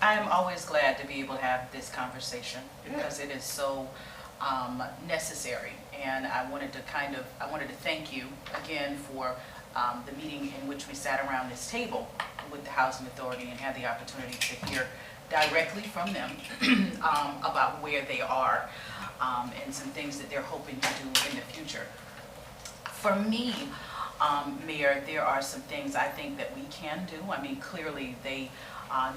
I am always glad to be able to have this conversation because it is so necessary. And I wanted to thank you again for the meeting in which we sat around this table with the Housing Authority and had the opportunity to hear directly from them about where they are and some things that they're hoping to do in the future. For me, Mayor, there are some things I think that we can do. I mean, clearly they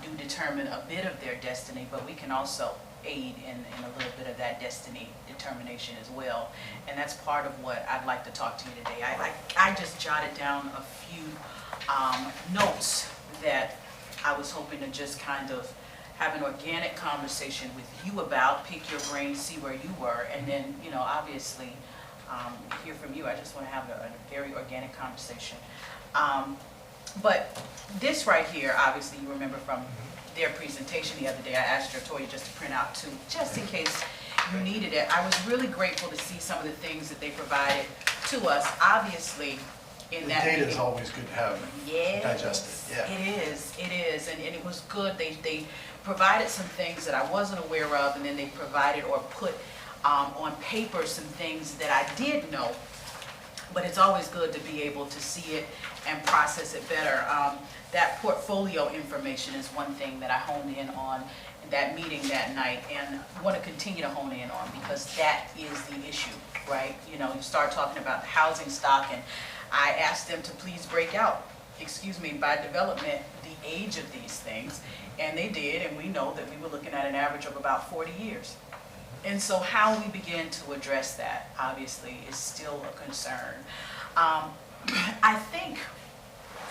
do determine a bit of their destiny, but we can also aid in a little bit of that destiny determination as well. And that's part of what I'd like to talk to you today. I just jotted down a few notes that I was hoping to just kind of have an organic conversation with you about, pick your brain, see where you were, and then, you know, obviously hear from you. I just want to have a very organic conversation. But this right here, obviously you remember from their presentation the other day, I asked Toya just to print out too, just in case you needed it. I was really grateful to see some of the things that they provided to us. Obviously, in that data is always good to have digested. Yeah. It is, and it was good. They provided some things that I wasn't aware of, and then they provided or put on paper some things that I did know. But it's always good to be able to see it and process it better. That portfolio information is one thing that I honed in on in that meeting that night, and want to continue to hone in on, because that is the issue, right? You know, you start talking about the housing stock, and I asked them to please break out, by development, the age of these things, and they did, and we know that we were looking at an average of about 40 years. And so how we begin to address that, obviously, is still a concern. I think,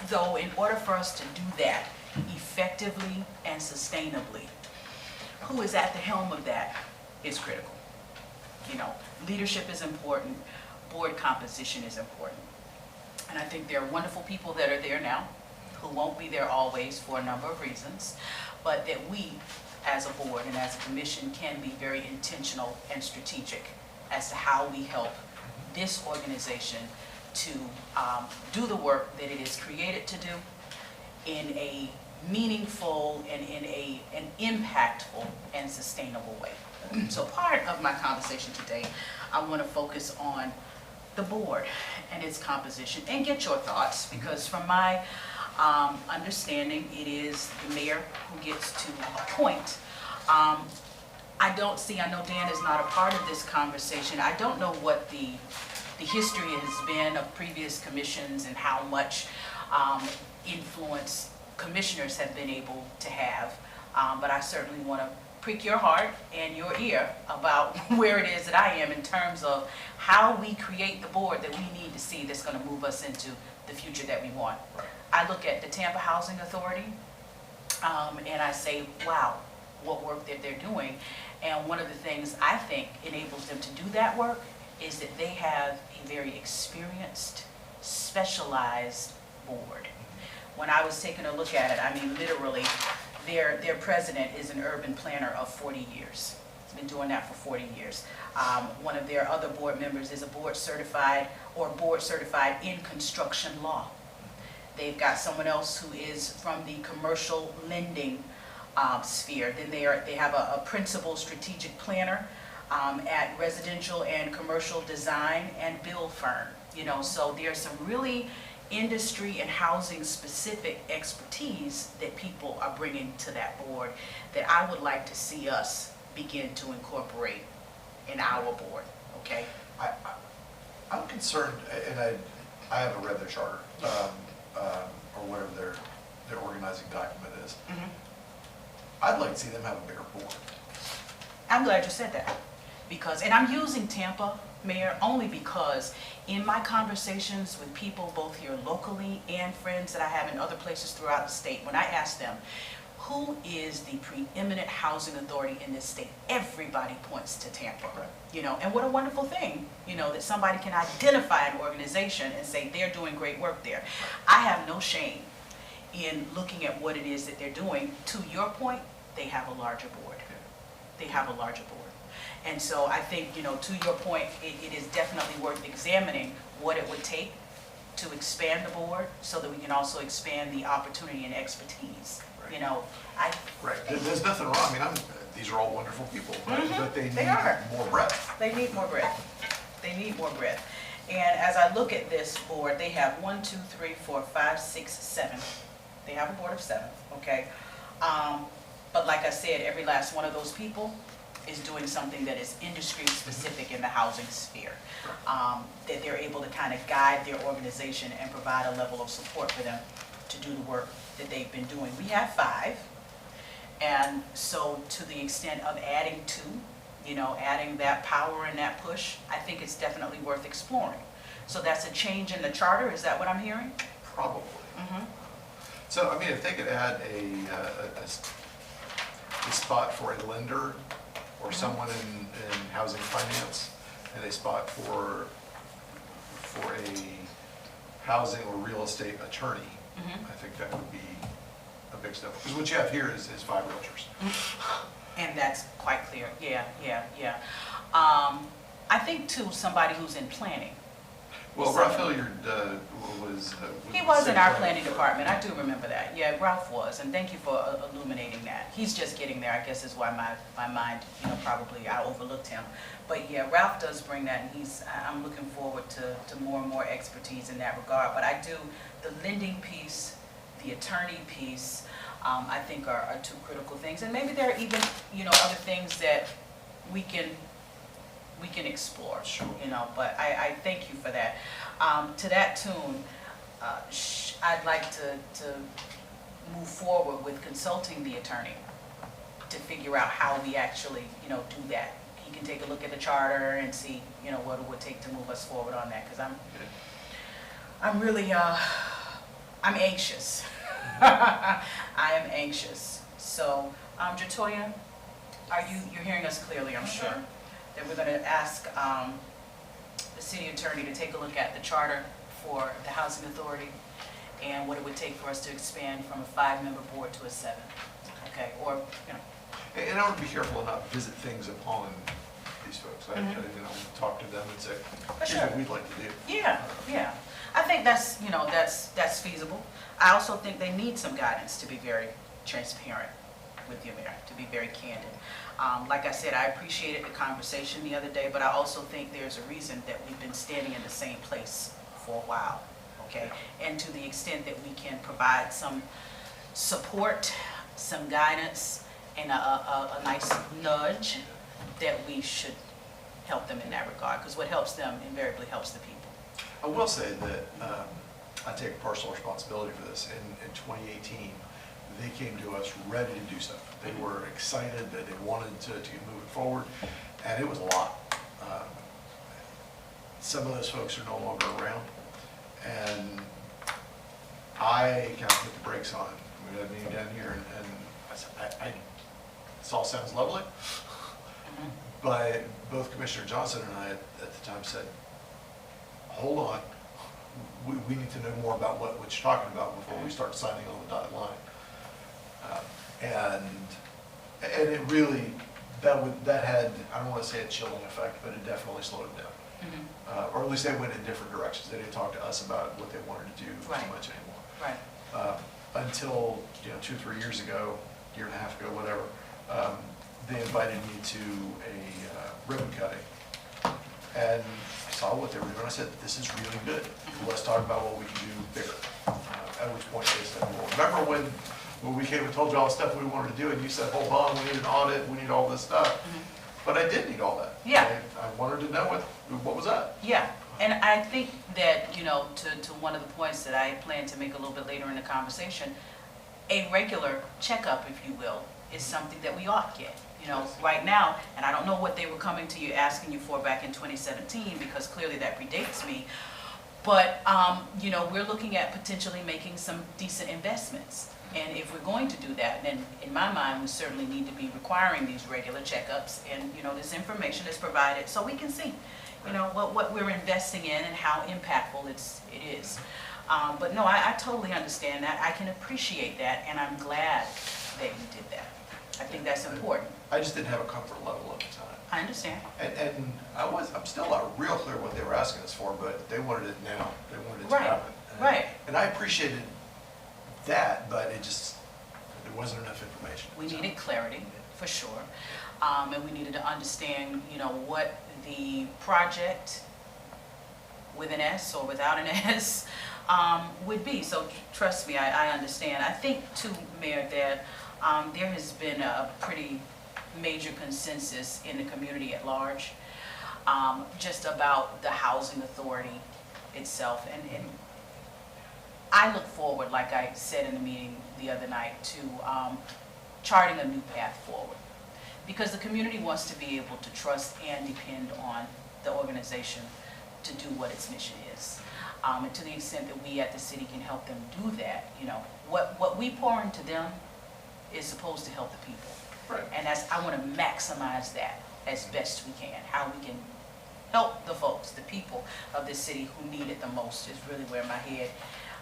though, in order for us to do that effectively and sustainably, who is at the helm of that is critical. You know, leadership is important, board composition is important. And I think there are wonderful people that are there now who won't be there always for a number of reasons, but that we, as a board and as a commission, can be very intentional and strategic as to how we help this organization to do the work that it is created to do in a meaningful and in an impactful and sustainable way. So part of my conversation today, I want to focus on the board and its composition and get your thoughts, because from my understanding, it is the mayor who gets to appoint. I know Dan is not a part of this conversation. I don't know what the history has been of previous commissions and how much influence commissioners have been able to have, but I certainly want to prick your heart and your ear about where it is that I am in terms of how we create the board that we need to see that's going to move us into the future that we want. Right. I look at the Tampa Housing Authority and I say, wow, what work that they're doing. And one of the things I think enables them to do that work is that they have a very experienced, specialized board. When I was taking a look at it, I mean, literally, their president is an urban planner of 40 years. He's been doing that for 40 years. One of their other board members is a board certified in construction law. They've got someone else who is from the commercial lending sphere. Then they have a principal strategic planner at residential and commercial design and build firm. You know, so there's some really industry and housing specific expertise that people are bringing to that board that I would like to see us begin to incorporate in our board. Okay. I'm concerned, and I haven't read their charter or whatever their organizing document is. Mm-hmm. I'd like to see them have a bigger board. I'm glad you said that, and I'm using Tampa, Mayor, only because in my conversations with people both here locally and friends that I have in other places throughout the state, when I ask them, who is the preeminent housing authority in this state, everybody points to Tampa. Right. You know, and what a wonderful thing, you know, that somebody can identify an organization and say they're doing great work there. I have no shame in looking at what it is that they're doing. To your point, they have a larger board. They have a larger board. And so I think, you know, to your point, it is definitely worth examining what it would take to expand the board so that we can also expand the opportunity and expertise you know, I. Right, there's nothing wrong, I mean, these are all wonderful people, but they need are. more breadth. They need more breadth. They need more breadth. And as I look at this board, they have 1, 2, 3, 4, 5, 6, 7. They have a board of 7, okay? But like I said, every last one of those people is doing something that is industry specific in the housing sphere. That they're able to kind of guide their organization and provide a level of support for them to do the work that they've been doing. We have 5. And so to the extent of adding 2, you know, adding that power and that push, I think it's definitely worth exploring. So that's a change in the charter, is that what I'm hearing? Probably. Mm-hmm. So, I mean, if they could add a spot for a lender or someone in housing finance, and a spot for a housing or real estate attorney, I think that would be a big step. Because what you have here is 5 realtors. And that's quite clear, yeah. I think too, somebody who's in planning. Well, Ralph Hilliard was... He was in our planning department, I do remember that. Yeah, Ralph was, and thank you for illuminating that. He's just getting there, I guess is why my mind, you know, probably I overlooked him. But yeah, Ralph does bring that, and I'm looking forward to more and more expertise in that regard. But I do, the lending piece, the attorney piece, I think are 2 critical things. And maybe there are even, you know, other things that we can explore, Sure. you know, but I thank you for that. To that tune, I'd like to move forward with consulting the attorney to figure out how we actually, you know, do that. He can take a look at the charter and see, you know, what it would take to move us forward on that, because I'm really, I'm anxious. I am anxious. So, Jatoya, you're hearing us clearly, I'm sure, that we're going to ask the city attorney to take a look at the charter for the housing authority and what it would take for us to expand from a 5-member board to a 7. Okay, or, you know. And I want to be careful and not visit things upon these folks. I you know, talk to them and say, here's what we'd like to do. Yeah. I think that's, you know, that's feasible. I also think they need some guidance, to be very transparent with you, Mayor, to be very candid. Like I said, I appreciated the conversation the other day, but I also think there's a reason that we've been standing in the same place for a while, okay? And to the extent that we can provide some support, some guidance, and a nice nudge, that we should help them in that regard, because what helps them invariably helps the people. I will say that I take personal responsibility for this. In 2018, they came to us ready to do stuff. They were excited, that they wanted to move it forward, and it was a lot. Some of those folks are no longer around, and I kind of put the brakes on. We had a meeting down here, and I said, this all sounds lovely, but both Commissioner Johnson and I at the time said, hold on, we need to know more about what you're talking about before we start signing on the dotted line. And it really, that had, I don't want to say a chilling effect, but it definitely slowed it down. Or at least they went in different directions. They didn't talk to us about what they wanted to do too much anymore. Right. Until, 2-3 years ago, year and a half ago, whatever, they invited me to a ribbon cutting. And I saw what they were doing. I said, this is really good. Let's talk about what we can do bigger. At which point they said, well, remember when we came and told you all the stuff we wanted to do, and you said, hold on, we need an audit, we need all this stuff. But I did need all that. Yeah. I wanted to know what was that. Yeah, and I think that, to one of the points that I plan to make a little bit later in the conversation, a regular checkup, if you will, is something that we ought to get. Right now, and I don't know what they were coming to you, asking you for back in 2017, because clearly that predates me, but, we're looking at potentially making some decent investments. And if we're going to do that, then in my mind, we certainly need to be requiring these regular checkups, and, this information is provided so we can see, what we're investing in and how impactful it is. But no, I totally understand that. I can appreciate that, and I'm glad that you did that. I think that's important. I just didn't have a comfort level at the time. I understand. And I'm still not real clear what they were asking us for, but they wanted it now. They wanted it to Right, happen. right. And I appreciated that, but it There wasn't enough information. We needed clarity, for sure. And we needed to understand, what the project with an S or without an S would be. So trust me, I understand. I think too, Mayor, that there has been a pretty major consensus in the community at large just about the housing authority itself. And I look forward, like I said in the meeting the other night, to charting a new path forward. Because the community wants to be able to trust and depend on the organization to do what its mission is. And to the extent that we at the city can help them do that, what we pour into them is supposed to help the people. Right. And I want to maximize that as best we can. How we can help the folks, the people of this city who need it the most is really where my head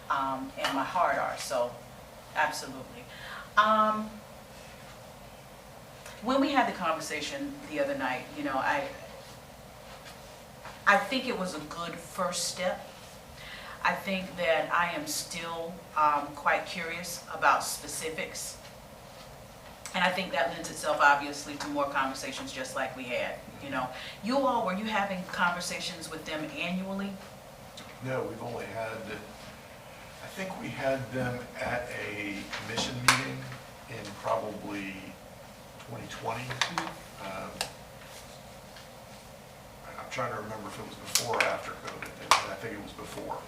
and my heart are. So, absolutely. When we had the conversation the other night, I think it was a good first step. I think that I am still quite curious about specifics. And I think that lends itself obviously to more conversations just like we had. Were you having conversations with them annually? No, we've only had, I think we had them at a commission meeting in probably 2020. I'm trying to remember if it was before or after COVID. I think it was before.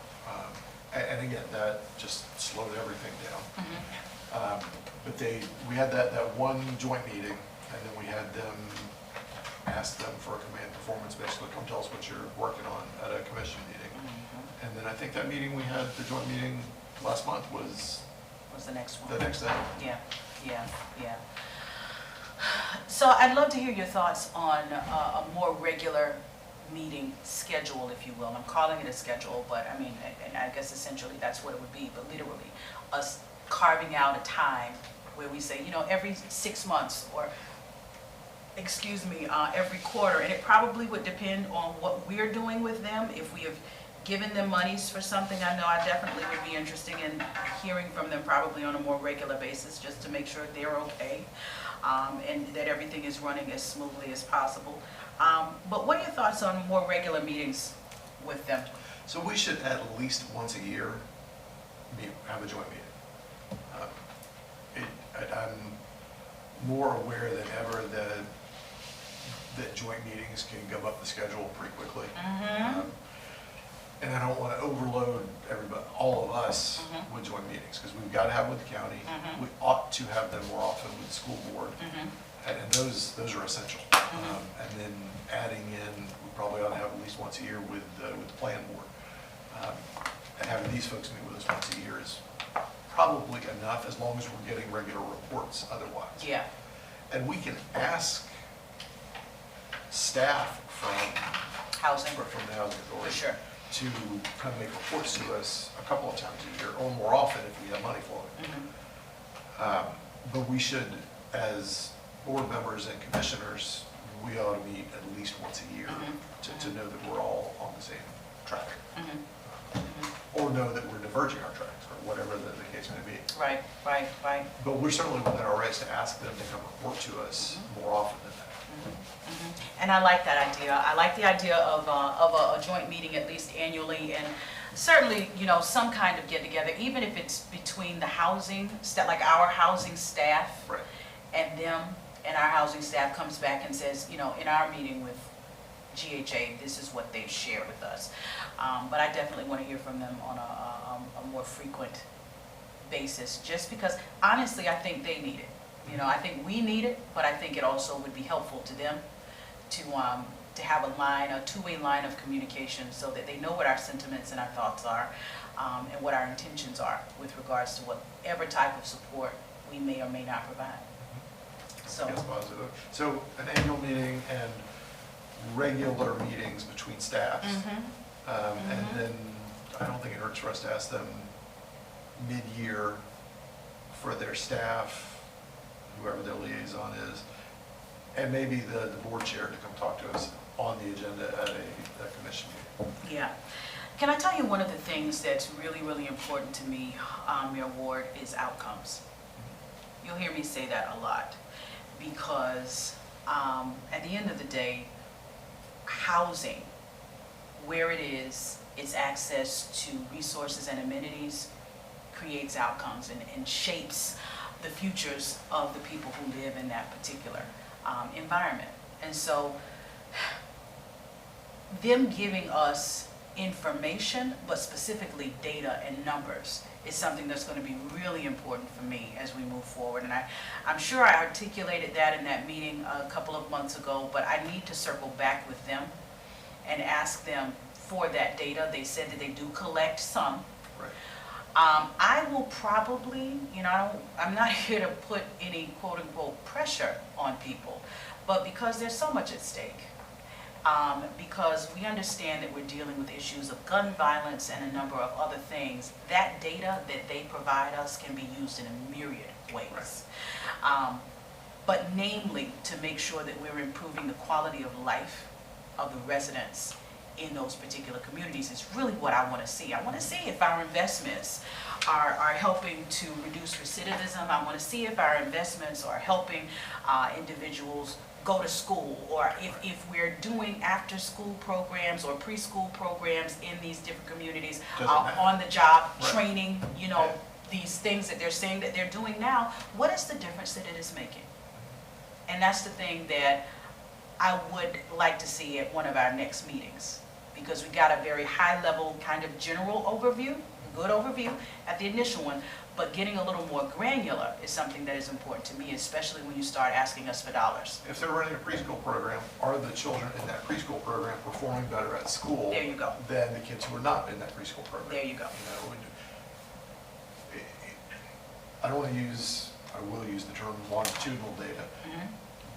And again, that just slowed everything down. But we had that one joint meeting, and then we had them ask them for a command performance, basically come tell us what you're working on at a commission meeting. And then I think that meeting we had, the joint meeting last month was the next one. The next day. Yeah. So I'd love to hear your thoughts on a more regular meeting schedule, if you will. I'm calling it a schedule, but I mean, and I guess essentially that's what it would be, but literally us carving out a time where we say, every 6 months or, every quarter. And it probably would depend on what we're doing with them. If we have given them monies for something, I know I definitely would be interested in hearing from them probably on a more regular basis, just to make sure they're okay and that everything is running as smoothly as possible. But what are your thoughts on more regular meetings with them? So we should at least once a year have a joint meeting. I'm more aware than ever that joint meetings can gum up the schedule pretty quickly. And I don't want to overload all of us with joint meetings, because we've got to have with the county. We ought to have them more often with the school board. And those are essential. And then adding in, we probably ought to have at least once a year with the plan board. And having these folks meet with us once a year is probably enough, as long as we're getting regular reports otherwise. Yeah. And we can ask staff from Housing. the Housing Authority For sure. to come make reports to us a couple of times a year, or more often if we have money flowing. But we should, as board members and commissioners, we ought to meet at least once a year to know that we're all on the same track. Or know that we're diverging our tracks, or whatever the case may be. Right. But we're certainly within our rights to ask them to come report to us more often than that. And I like that idea. I like the idea of a joint meeting at least annually, and certainly, some kind of get-together, even if it's between the housing, like our housing staff and them, and our housing staff comes back and says, in our meeting with GHA, this is what they've shared with us. But I definitely want to hear from them on a more frequent basis, just because, honestly, I think they need it. I think we need it, but I think it also would be helpful to them to have a two-way line of communication, so that they know what our sentiments and our thoughts are, and what our intentions are with regards to whatever type of support we may or may not provide. So, Yes, positive. So an annual meeting and regular meetings between staffs. And then I don't think it hurts for us to ask them mid-year for their staff, whoever their liaison is, and maybe the board chair to come talk to us on the agenda at a commission meeting. yeah. Can I tell you one of the things that's really, really important to me, Mayor Ward, is outcomes. You'll hear me say that a lot because at the end of the day, housing, where it is, its access to resources and amenities creates outcomes and shapes the futures of the people who live in that particular environment. And so them giving us information, but specifically data and numbers, is something that's going to be really important for me as we move forward. And I'm sure I articulated that in that meeting a couple of months ago, but I need to circle back with them and ask them for that data. They said that they do collect some. Right. I will probably, I'm not here to put any quote unquote pressure on people, but because there's so much at stake. Because we understand that we're dealing with issues of gun violence and a number of other things, that data that they provide us can be used in a myriad ways. But namely, to make sure that we're improving the quality of life of the residents in those particular communities is really what I want to see. I want to see if our investments are helping to reduce recidivism. I want to see if our investments are helping individuals go to school, or if we're doing after-school programs or preschool programs in these different communities, on-the-job training, these things that they're saying that they're doing now, what is the difference that it is making? And that's the thing that I would like to see at one of our next meetings, because we got a very high-level kind of general overview, good overview at the initial one, but getting a little more granular is something that is important to me, especially when you start asking us for dollars. If they're running a preschool program, are the children in that preschool program performing better at school There you go. than the kids who are not in that preschool program? There you go. I don't want to use, I will use the term longitudinal data,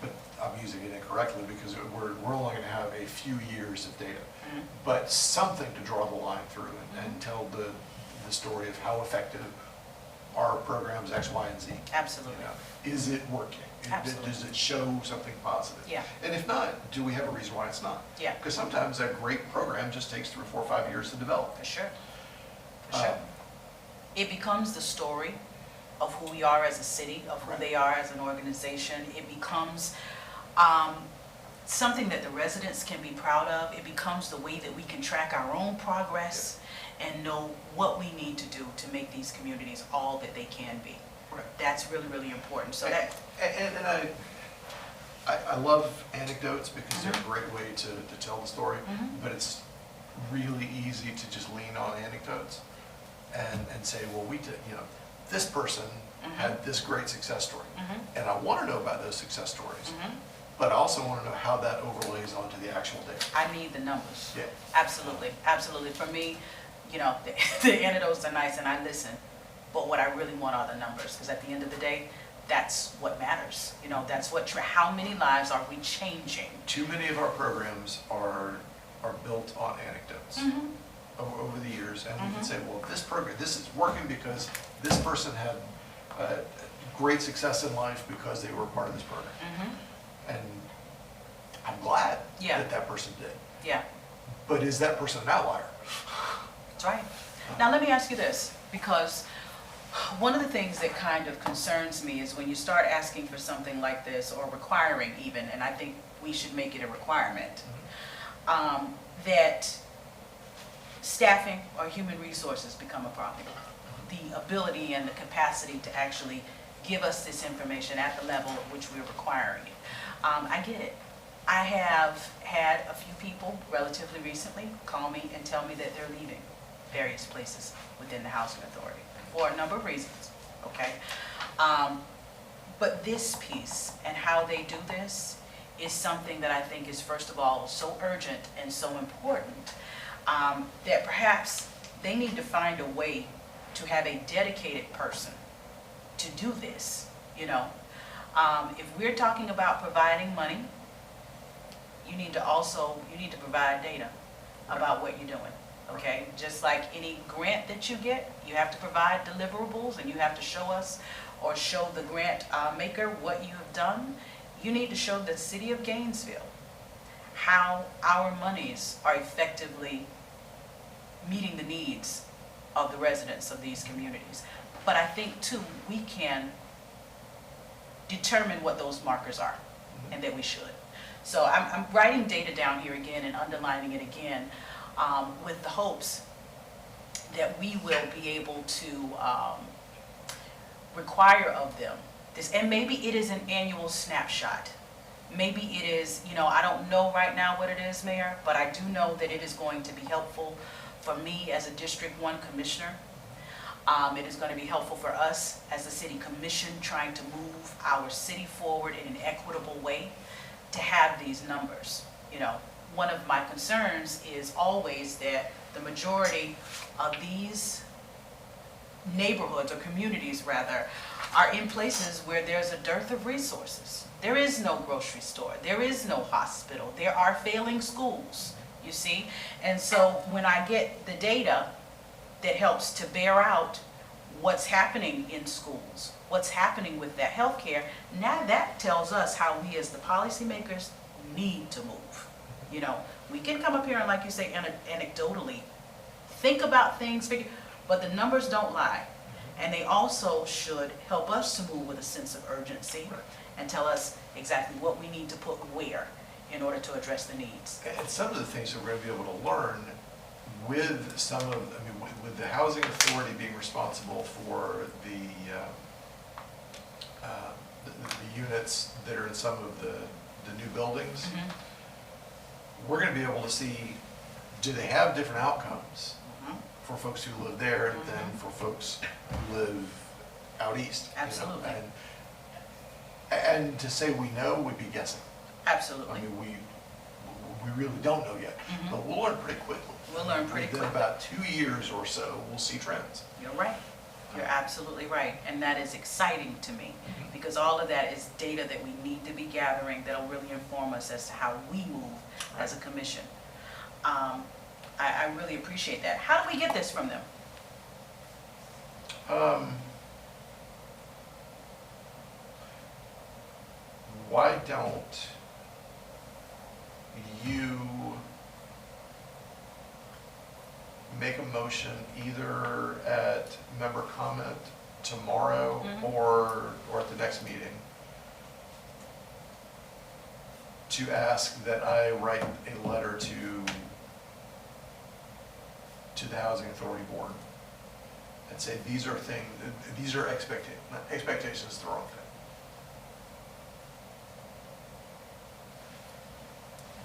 but I'm using it incorrectly because we're only going to have a few years of data, but something to draw the line through and tell the story of how effective our programs X, Y, and Z. Absolutely. Is it working? Absolutely. Does it show something positive? Yeah. And if not, do we have a reason why it's not? Yeah. Because sometimes a great program just takes 3, 4, 5 years to develop. For sure. For sure. It becomes the story of who we are as a city, of who they are as an organization. It becomes something that the residents can be proud of. It becomes the way that we can track our own progress and know what we need to do to make these communities all that they can be. Right. That's really, really important. So I love anecdotes because they're a great way to tell the story, but it's really easy to just lean on anecdotes and say, well, we did, this person had this great success story, and I want to know about those success stories, but I also want to know how that overlays onto the actual data. I need the numbers. Yeah. Absolutely, absolutely. For me, the anecdotes are nice and I listen, but what I really want are the numbers, because at the end of the day, that's what matters. That's what, how many lives are we changing? Too many of our programs are built on anecdotes over the years, and we can say, well, this program, this is working because this person had great success in life because they were part of this program. And I'm glad that person did. Yeah. But is that person an outlier? That's right. Now let me ask you this, because one of the things that kind of concerns me is when you start asking for something like this, or requiring even, and I think we should make it a requirement, that staffing or human resources become a problem. The ability and the capacity to actually give us this information at the level at which we're requiring it. I get it. I have had a few people relatively recently call me and tell me that they're leaving various places within the housing authority for a number of reasons, okay? But this piece and how they do this is something that I think is, first of all, so urgent and so important that perhaps they need to find a way to have a dedicated person to do this, If we're talking about providing money, you need to provide data about what you're doing, okay? Just like any grant that you get, you have to provide deliverables and you have to show us or show the grant maker what you have done. You need to show the city of Gainesville how our monies are effectively meeting the needs of the residents of these communities. But I think too, we can determine what those markers are, and that we should. So I'm writing data down here again and underlining it again, with the hopes that we will be able to require of them this, and maybe it is an annual snapshot. Maybe it is, I don't know right now what it is, Mayor, but I do know that it is going to be helpful for me as a District 1 Commissioner. It is going to be helpful for us as a City Commission trying to move our city forward in an equitable way to have these numbers. One of my concerns is always that the majority of these neighborhoods, or communities rather, are in places where there's a dearth of resources. There is no grocery store, there is no hospital, there are failing schools, you see? And so when I get the data that helps to bear out what's happening in schools, what's happening with that healthcare, now that tells us how we as the policymakers need to move. We can come up here and, like you say, anecdotally think about things, but the numbers don't lie. And they also should help us to move with a sense of urgency and tell us exactly what we need to put where in order to address the needs. And some of the things that we're going to be able to learn with with the housing authority being responsible for the units that are in some of the new buildings, we're going to be able to see, do they have different outcomes for folks who live there than for folks who live out east? Absolutely. And to say we know would be guessing. Absolutely. We really don't know yet, but we'll learn pretty quickly. We'll learn pretty quickly. Within about 2 years or so, we'll see trends. You're right. You're absolutely right. And that is exciting to me, because all of that is data that we need to be gathering that will really inform us as to how we move as a commission. I really appreciate that. How do we get this from them? Why don't you make a motion either at member comment tomorrow or at the next meeting to ask that I write a letter to the Housing Authority Board and say these are expectations is the wrong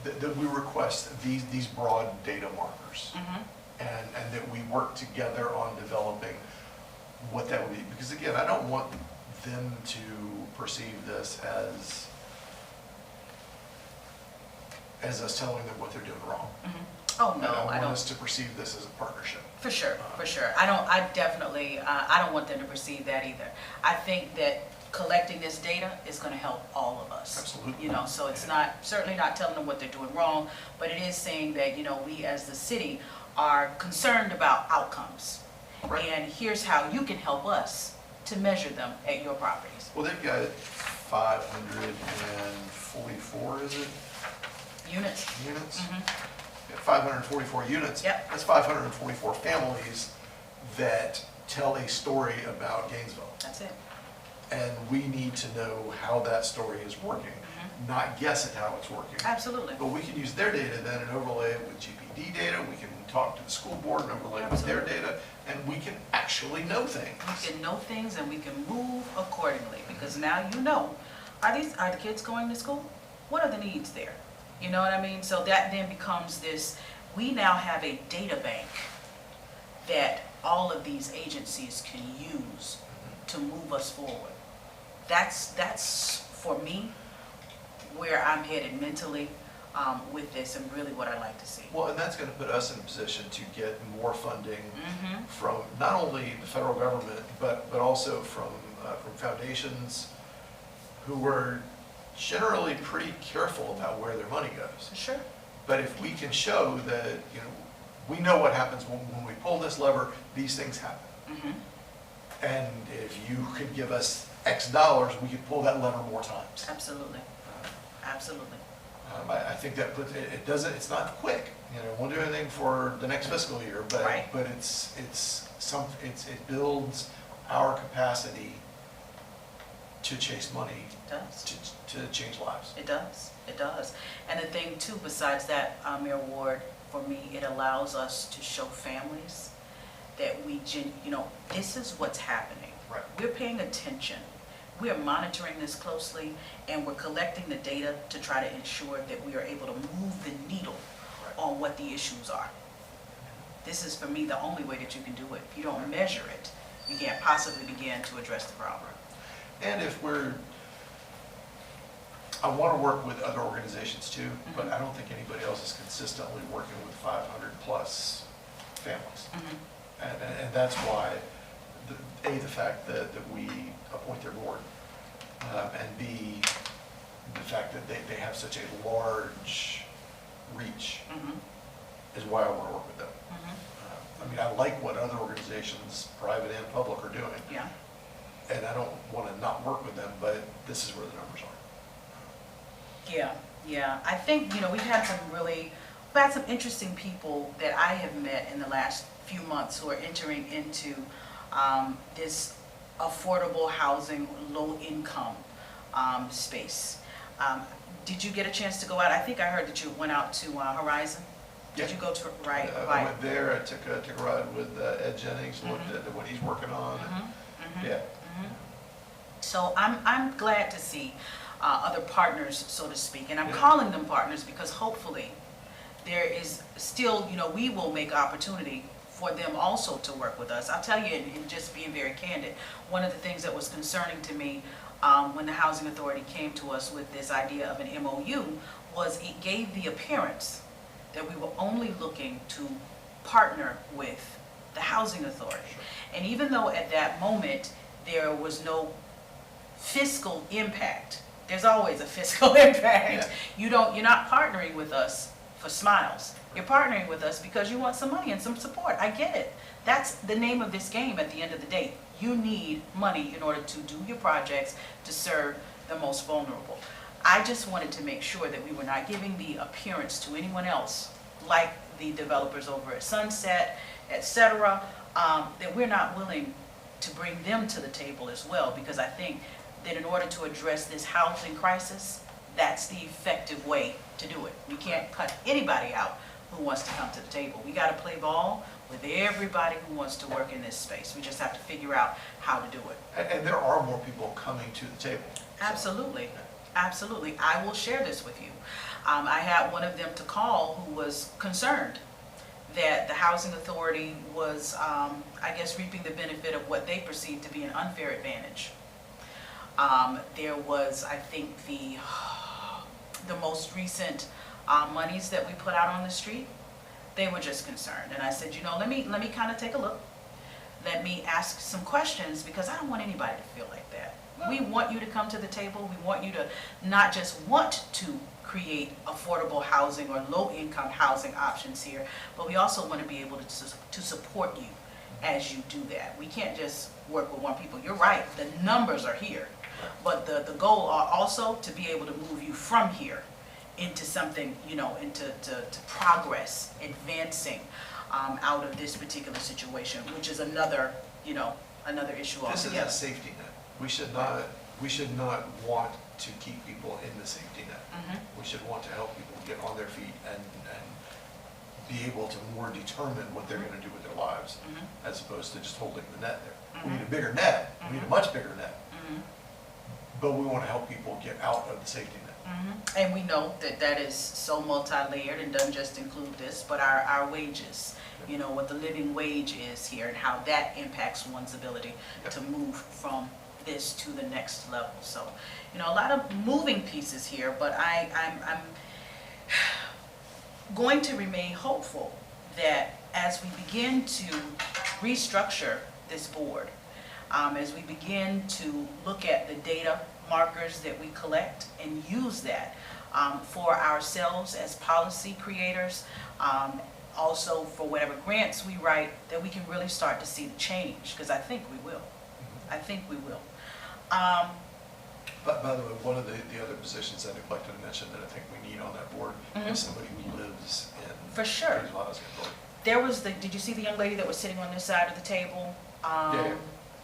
thing. That we request these broad data markers, and that we work together on developing what that would be. Because again, I don't want them to perceive this as us telling them what they're doing wrong. Oh, no, I want us to perceive this as a partnership. For sure. I don't want them to perceive that either. I think that collecting this data is going to help all of us. Absolutely. So it's certainly not telling them what they're doing wrong, but it is saying that, we as the city are concerned about outcomes. Right. And here's how you can help us to measure them at your properties. Well, they've got 544, is it? Units. 544 units. Yep. That's 544 families that tell a story about Gainesville. That's it. And we need to know how that story is working, not guess at how it's working. Absolutely. But we can use their data then and overlay it with GPD data. We can talk to the school board and overlay it with their data, and we can actually know things. We can know things and we can move accordingly, because now are the kids going to school? What are the needs there? You know what I mean? So that then becomes this, we now have a data bank that all of these agencies can use to move us forward. That's for me where I'm headed mentally with this, and really what I like to see. Well, and that's going to put us in a position to get more funding from not only the federal government, but also from foundations who are generally pretty careful about where their money goes. Sure. But if we can show that, we know what happens when we pull this lever, these things happen. And if you could give us X dollars, we could pull that lever more times. Absolutely. Absolutely. I think that puts it's not quick. It won't do anything for the next fiscal year, but it builds our capacity to chase money, It does. to change lives. It does. It does. And the thing too, besides that, Mayor Ward, for me, it allows us to show families that this is what's happening. Right. We're paying attention. We are monitoring this closely, and we're collecting the data to try to ensure that we are able to move the needle on what the issues are. This is, for me, the only way that you can do it. If you don't measure it, you can't possibly begin to address the problem. And I want to work with other organizations too, but I don't think anybody else is consistently working with 500 plus families. And that's why, the fact that we appoint their board, and B, the fact that they have such a large reach is why I want to work with them. I mean, I like what other organizations, private and public, are doing. Yeah. And I don't want to not work with them, but this is where the numbers are. Yeah. I think, we've had some interesting people that I have met in the last few months who are entering into this affordable housing, low income space. Did you get a chance to go out? I think I heard that you went out to Horizon. Did you go to, right? I went there, I took a ride with Ed Jennings, looked at what he's working on. Yeah. So I'm glad to see other partners, so to speak, and I'm calling them partners because hopefully there is still, we will make opportunity for them also to work with us. I'll tell you, and just being very candid, one of the things that was concerning to me when the Housing Authority came to us with this idea of an MOU was it gave the appearance that we were only looking to partner with the Housing Authority. And even though at that moment there was no fiscal impact, there's always a fiscal impact. You're not partnering with us for smiles. You're partnering with us because you want some money and some support. I get it. That's the name of this game at the end of the day. You need money in order to do your projects to serve the most vulnerable. I just wanted to make sure that we were not giving the appearance to anyone else, like the developers over at Sunset, etc., that we're not willing to bring them to the table as well, because I think that in order to address this housing crisis, that's the effective way to do it. We can't cut anybody out who wants to come to the table. We got to play ball with everybody who wants to work in this space. We just have to figure out how to do it. And there are more people coming to the table. Absolutely. Absolutely. I will share this with you. I had one of them to call who was concerned that the Housing Authority was, I guess, reaping the benefit of what they perceived to be an unfair advantage. There was, I think, the most recent monies that we put out on the street, they were just concerned. And I said, let me kind of take a look. Let me ask some questions, because I don't want anybody to feel like that. We want you to come to the table. We want you to not just want to create affordable housing or low-income housing options here, but we also want to be able to support you as you do that. We can't just work with one people. You're right, the numbers are here, but the goal are also to be able to move you from here into something, into progress, advancing out of this particular situation, which is another issue altogether. This is a safety net. We should not want to keep people in the safety net. We should want to help people get on their feet and be able to more determine what they're going to do with their lives, as opposed to just holding the net there. We need a bigger net. We need a much bigger net. But we want to help people get out of the safety net. And we know that is so multi-layered and doesn't just include this, but our wages, what the living wage is here and how that impacts one's ability to move from this to the next level. So, a lot of moving pieces here, but I'm going to remain hopeful that as we begin to restructure this board, as we begin to look at the data markers that we collect and use that for ourselves as policy creators, also for whatever grants we write, that we can really start to see the change, because I think we will. I think we will. But by the way, one of the other positions I neglected to mention that I think we need on that board is somebody who lives in For sure. Housing Authority. Did you see the young lady that was sitting on this side of the table?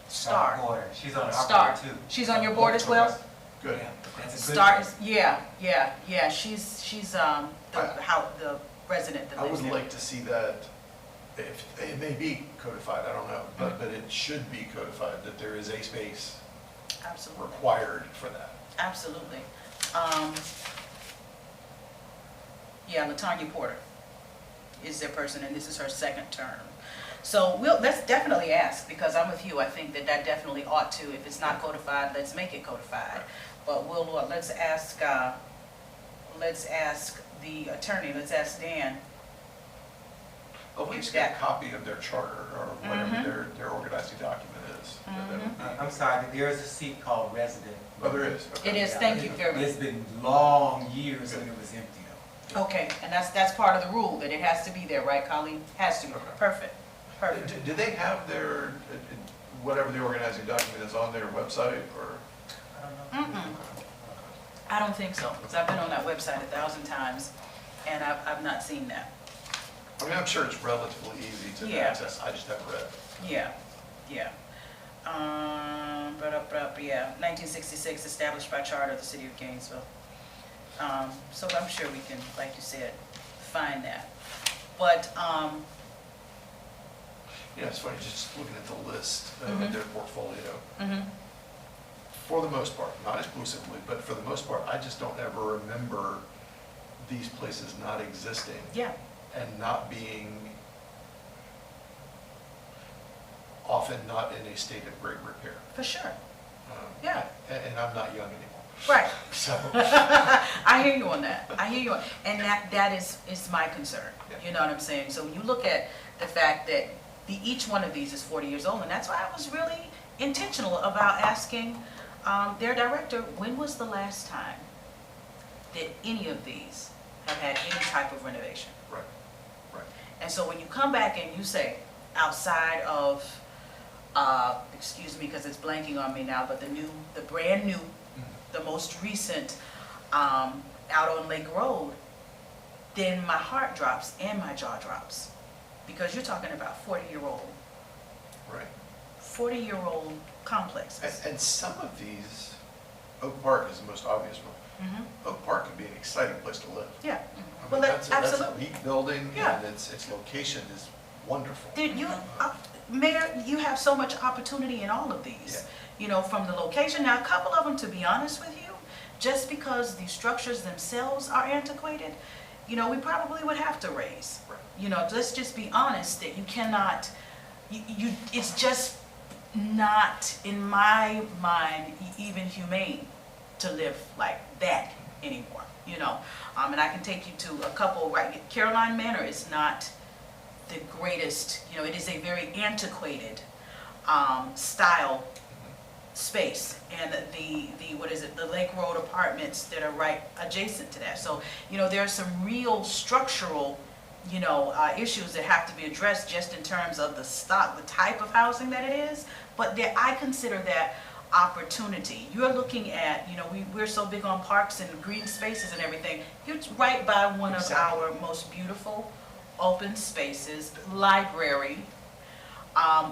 Star. Porter. She's on our Star. board too. She's on your board as well? Good. Yeah, that's a good Star, thing. yeah, she's the resident that I lives would there. like to see that, if, it may be codified, I don't know, but it should be codified, that there is a space Absolutely, required for that. absolutely. Yeah, LaTanya Porter is their person, and this is her second term. So let's definitely ask, because I'm with you, I think that definitely ought to, if it's not codified, let's make it codified. But let's ask the attorney, let's ask Dan. At least get a copy of their charter, or whatever their organizing document is. I'm sorry, there is a seat called resident. Oh, there is? Okay. It is, thank you very much. It's been long years when it was empty though. Okay, and that's part of the rule, that it has to be there, right, Colleen? Has to be, Okay. perfect, perfect. Do they have their, whatever the organizing document is on their website, or? I don't know. I don't think so, because I've been on that website 1,000 times, and I've not seen that. I mean, I'm sure it's relatively easy to Yeah. access, I just haven't read it. Yeah, yeah. Yeah, 1966, established by charter of the city of Gainesville. So I'm sure we can, like you said, find that. But, Yeah, it's funny, just looking at the list of their portfolio. mhm. For the most part, not exclusively, but for the most part, I just don't ever remember these places not existing Yeah, and not being, often not in a state of great repair. for sure, Um, yeah. And I'm not young anymore. Right. So, I hear you on that. I hear you on, and that is my concern. Yeah. You know what I'm saying? So when you look at the fact that each one of these is 40 years old, and that's why I was really intentional about asking their director, when was the last time that any of these have had any type of renovation? right, right. And so when you come back and you say, outside of, excuse me, because it's blanking on me now, but the brand new, the most recent, out on Lake Road, then my heart drops and my jaw drops. Because you're talking about 40-year-old, Right. 40-year-old complexes. And some of these, Oak Park is the most obvious one. Mhm. Oak Park could be an exciting place to live. Yeah, I mean, well, that's a absolutely. neat building, Yeah. and its location is wonderful. Dude, Mayor, you have so much opportunity in all of these. You know, from the location. Now, a couple of them, to be honest with you, just because the structures themselves are antiquated, you know, we probably would have to raise. Right. You know, let's just be honest that you cannot, it's just not, in my mind, even humane to live like that anymore, you know. And I can take you to a couple, right, Caroline Manor is not the greatest, you know, it is a very antiquated style space, and the what is it, the Lake Road apartments that are right adjacent to that. So, you know, there are some real structural, you know, issues that have to be addressed just in terms of the stock, the type of housing that it is, but I consider that opportunity. You're looking at, you know, we're so big on parks and green spaces and everything. You're right by one of Exactly. our most beautiful open spaces, library.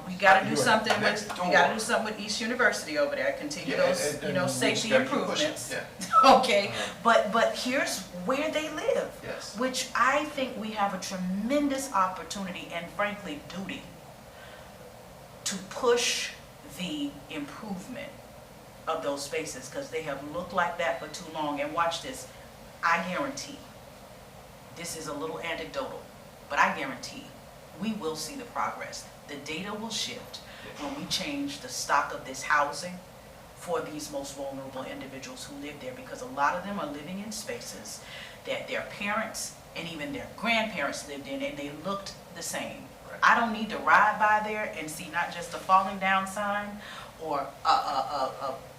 We gotta do You are something next with, door. we gotta do something with East University over there, continue Yeah, those, and you know, we safety expect you to push it, improvements. yeah. Okay, but here's where they live. Yes. Which I think we have a tremendous opportunity and frankly duty to push the improvement of those spaces, because they have looked like that for too long. And watch this, I guarantee, this is a little anecdotal, but I guarantee we will see the progress. The data will shift when we change the stock of this housing for these most vulnerable individuals who live there, because a lot of them are living in spaces that their parents and even their grandparents lived in, and they looked the same. Right. I don't need to ride by there and see not just a falling down sign or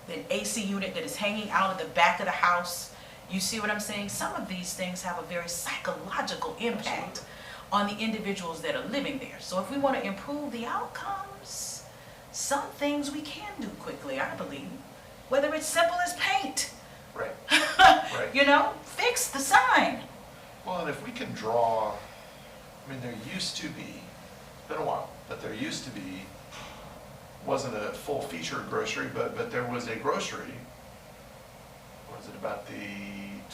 an AC unit that is hanging out of the back of the house. You see what I'm saying? Some of these things have a very psychological impact on the individuals that are living there. So if we want to improve the outcomes, some things we can do quickly, I believe. Whether it's simple as paint, Right, right. you know, fix the sign. Well, and if we can draw, I mean, there used to be, it's been a while, but there used to be wasn't a full-featured grocery, but there was a grocery, what is it, about the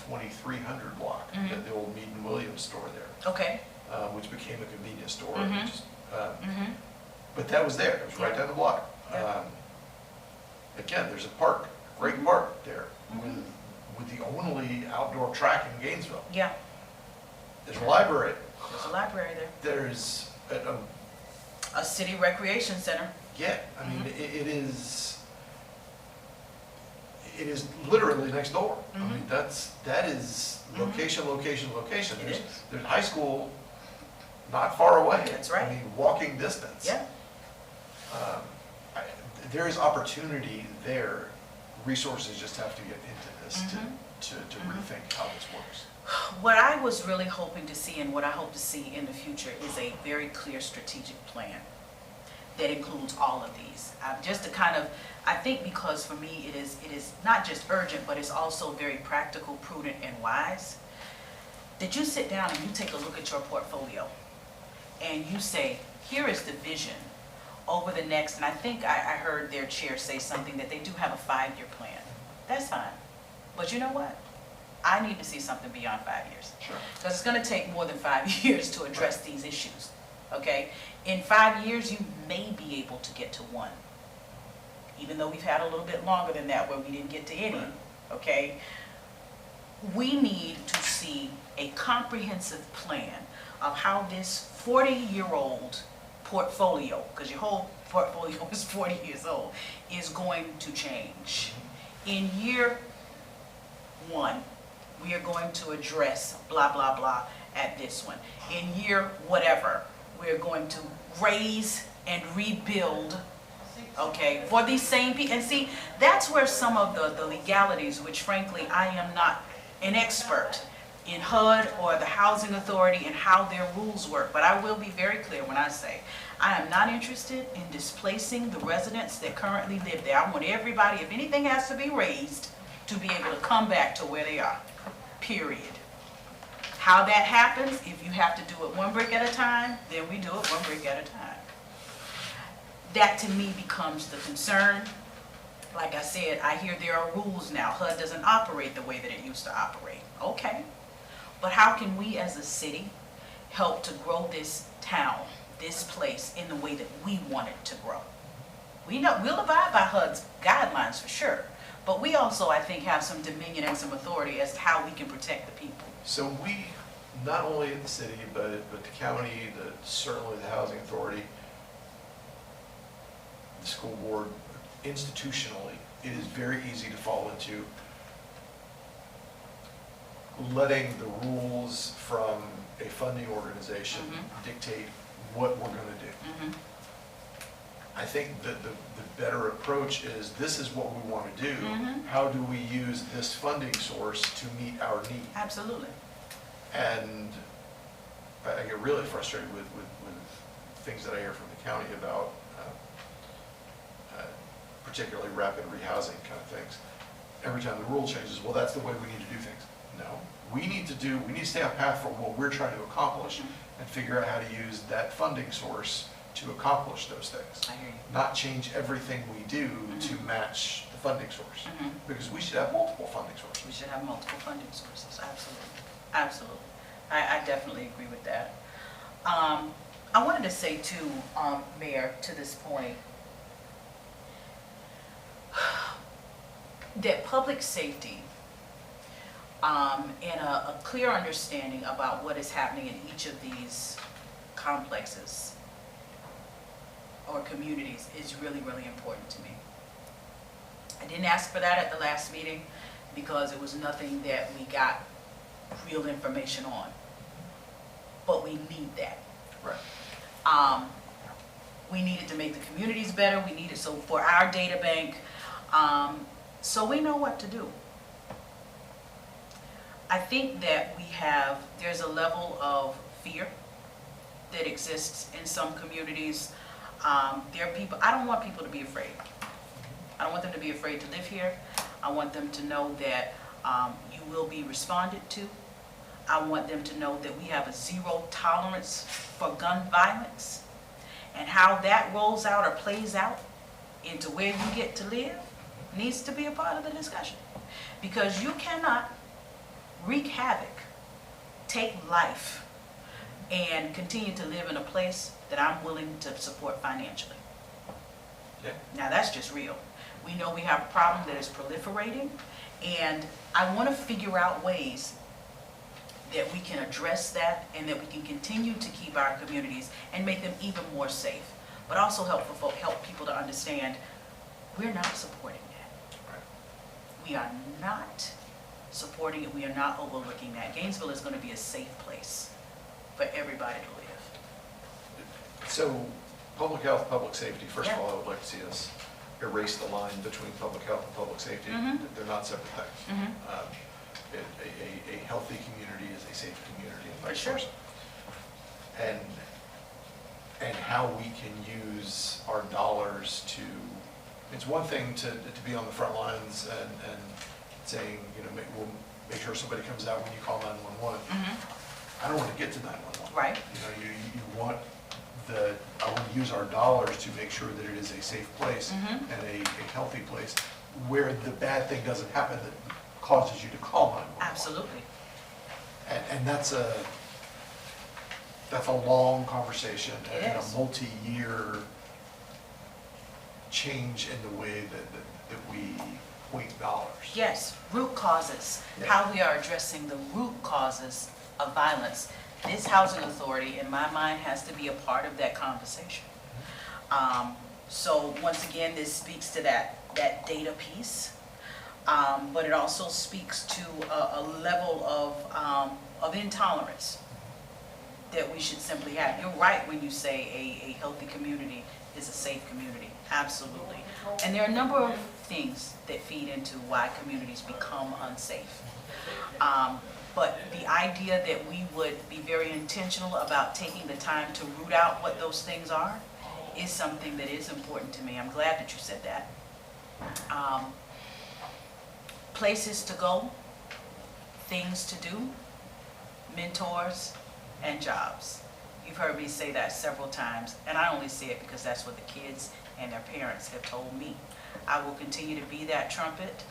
2300 block, Mhm. the old Mead and Williams store there, Okay. which became a convenience store. Mhm. But that was there, it was right Yeah. down the block. Yeah. Again, there's a park, great park there, Mhm. with the only outdoor track in Gainesville. Yeah, There's a library, there's a library there. there's, A city recreation center. yeah, I mean, Mhm. it is literally next door. I Mhm. mean, that is location, location, location. It There's- is. There's high school not far away. That's right. I mean, walking distance. Yeah. There is opportunity there. Resources just have to get into this Mhm. to Mhm. rethink how this works. What I was really hoping to see, and what I hope to see in the future, is a very clear strategic plan that includes all of these. Just to kind of, I think because for me it is not just urgent, but it's also very practical, prudent, and wise. That you sit down and you take a look at your portfolio and you say, here is the vision over the next, and I think I heard their chair say something that they do have a 5-year plan. That's fine. But you know what? I need to see something beyond 5 years. Sure. Because it's going to take more than 5 years to address these issues, okay? In 5 years, you may be able to get to one, even though we've had a little bit longer than that where we didn't get to any, Right. okay? We need to see a comprehensive plan of how this 40-year-old portfolio, because your whole portfolio is 40 years old, is going to change. In year 1, we are going to address blah, blah, blah at this one. In year whatever, we're going to raise and rebuild, okay, for these same people. And see, that's where some of the legalities, which frankly, I am not an expert in HUD or the Housing Authority and how their rules work, but I will be very clear when I say, I am not interested in displacing the residents that currently live there. I want everybody, if anything has to be raised, to be able to come back to where they are, period. How that happens, if you have to do it one brick at a time, then we do it one brick at a time. That to me becomes the concern. Like I said, I hear there are rules now. HUD doesn't operate the way that it used to operate. Okay. But how can we as a city help to grow this town, this place, in the way that we want it to grow? We know we'll abide by HUD's guidelines for sure. But we also, I think, have some dominion and some authority as to how we can protect the people. So we, not only in the city, but the county, certainly the housing authority, the school board, institutionally, it is very easy to fall into letting the rules from a funding organization dictate what we're going to do. I think that the better approach is, this is what we want to do. How do we use this funding source to meet our need? Absolutely. And I get really frustrated with things that I hear from the county about particularly rapid rehousing kind of things. Every time the rule changes, well, that's the way we need to do things. No, we need to stay on path for what we're trying to accomplish and figure out how to use that funding source to accomplish those things. I hear you. Not change everything we do to match the funding source. Because we should have multiple funding sources. We should have multiple funding sources, absolutely. Absolutely. I definitely agree with that. I wanted to say too, Mayor, to this point, that public safety and a clear understanding about what is happening in each of these complexes or communities is really, really important to me. I didn't ask for that at the last meeting because it was nothing that we got real information on. But we need that. Right. We needed to make the communities better. We needed, so for our data bank, so we know what to do. I think that there's a level of fear that exists in some communities. There are people, I don't want people to be afraid. I don't want them to be afraid to live here. I want them to know that you will be responded to. I want them to know that we have a zero tolerance for gun violence, and how that rolls out or plays out into where you get to live needs to be a part of the discussion. Because you cannot wreak havoc, take life, and continue to live in a place that I'm willing to support financially. Yeah. Now, that's just real. We know we have a problem that is proliferating, and I want to figure out ways that we can address that and that we can continue to keep our communities and make them even more safe, but also help people to understand we're not supporting that. Right. We are not supporting it. We are not overlooking that. Gainesville is going to be a safe place for everybody to live. So, public health, public safety, first of Yeah. all, I would like to see us erase the line between public health and public safety. Mhm. They're not separate things. Mhm. A healthy community is a safe community, and For vice sure. versa. And how we can use our dollars to, it's one thing to be on the front lines and saying, we'll make sure somebody comes out when you call 911. I don't want to get to 911. Right. You want I want to use our dollars to make sure that it is a safe place and a healthy place where the bad thing doesn't happen that causes you to call 911. Absolutely. And that's a long conversation and a Yes. multi-year change in the way that we point dollars. Yes, root causes, Yeah. how we are addressing the root causes of violence. This housing authority, in my mind, has to be a part of that conversation. So once again, this speaks to that data piece, but it also speaks to a level of intolerance that we should simply have. You're right when you say a healthy community is a safe community, absolutely. And there are a number of things that feed into why communities become unsafe. But the idea that we would be very intentional about taking the time to root out what those things are is something that is important to me. I'm glad that you said that. Places to go, things to do, mentors, and jobs. You've heard me say that several times, and I only say it because that's what the kids and their parents have told me. I will continue to be that trumpet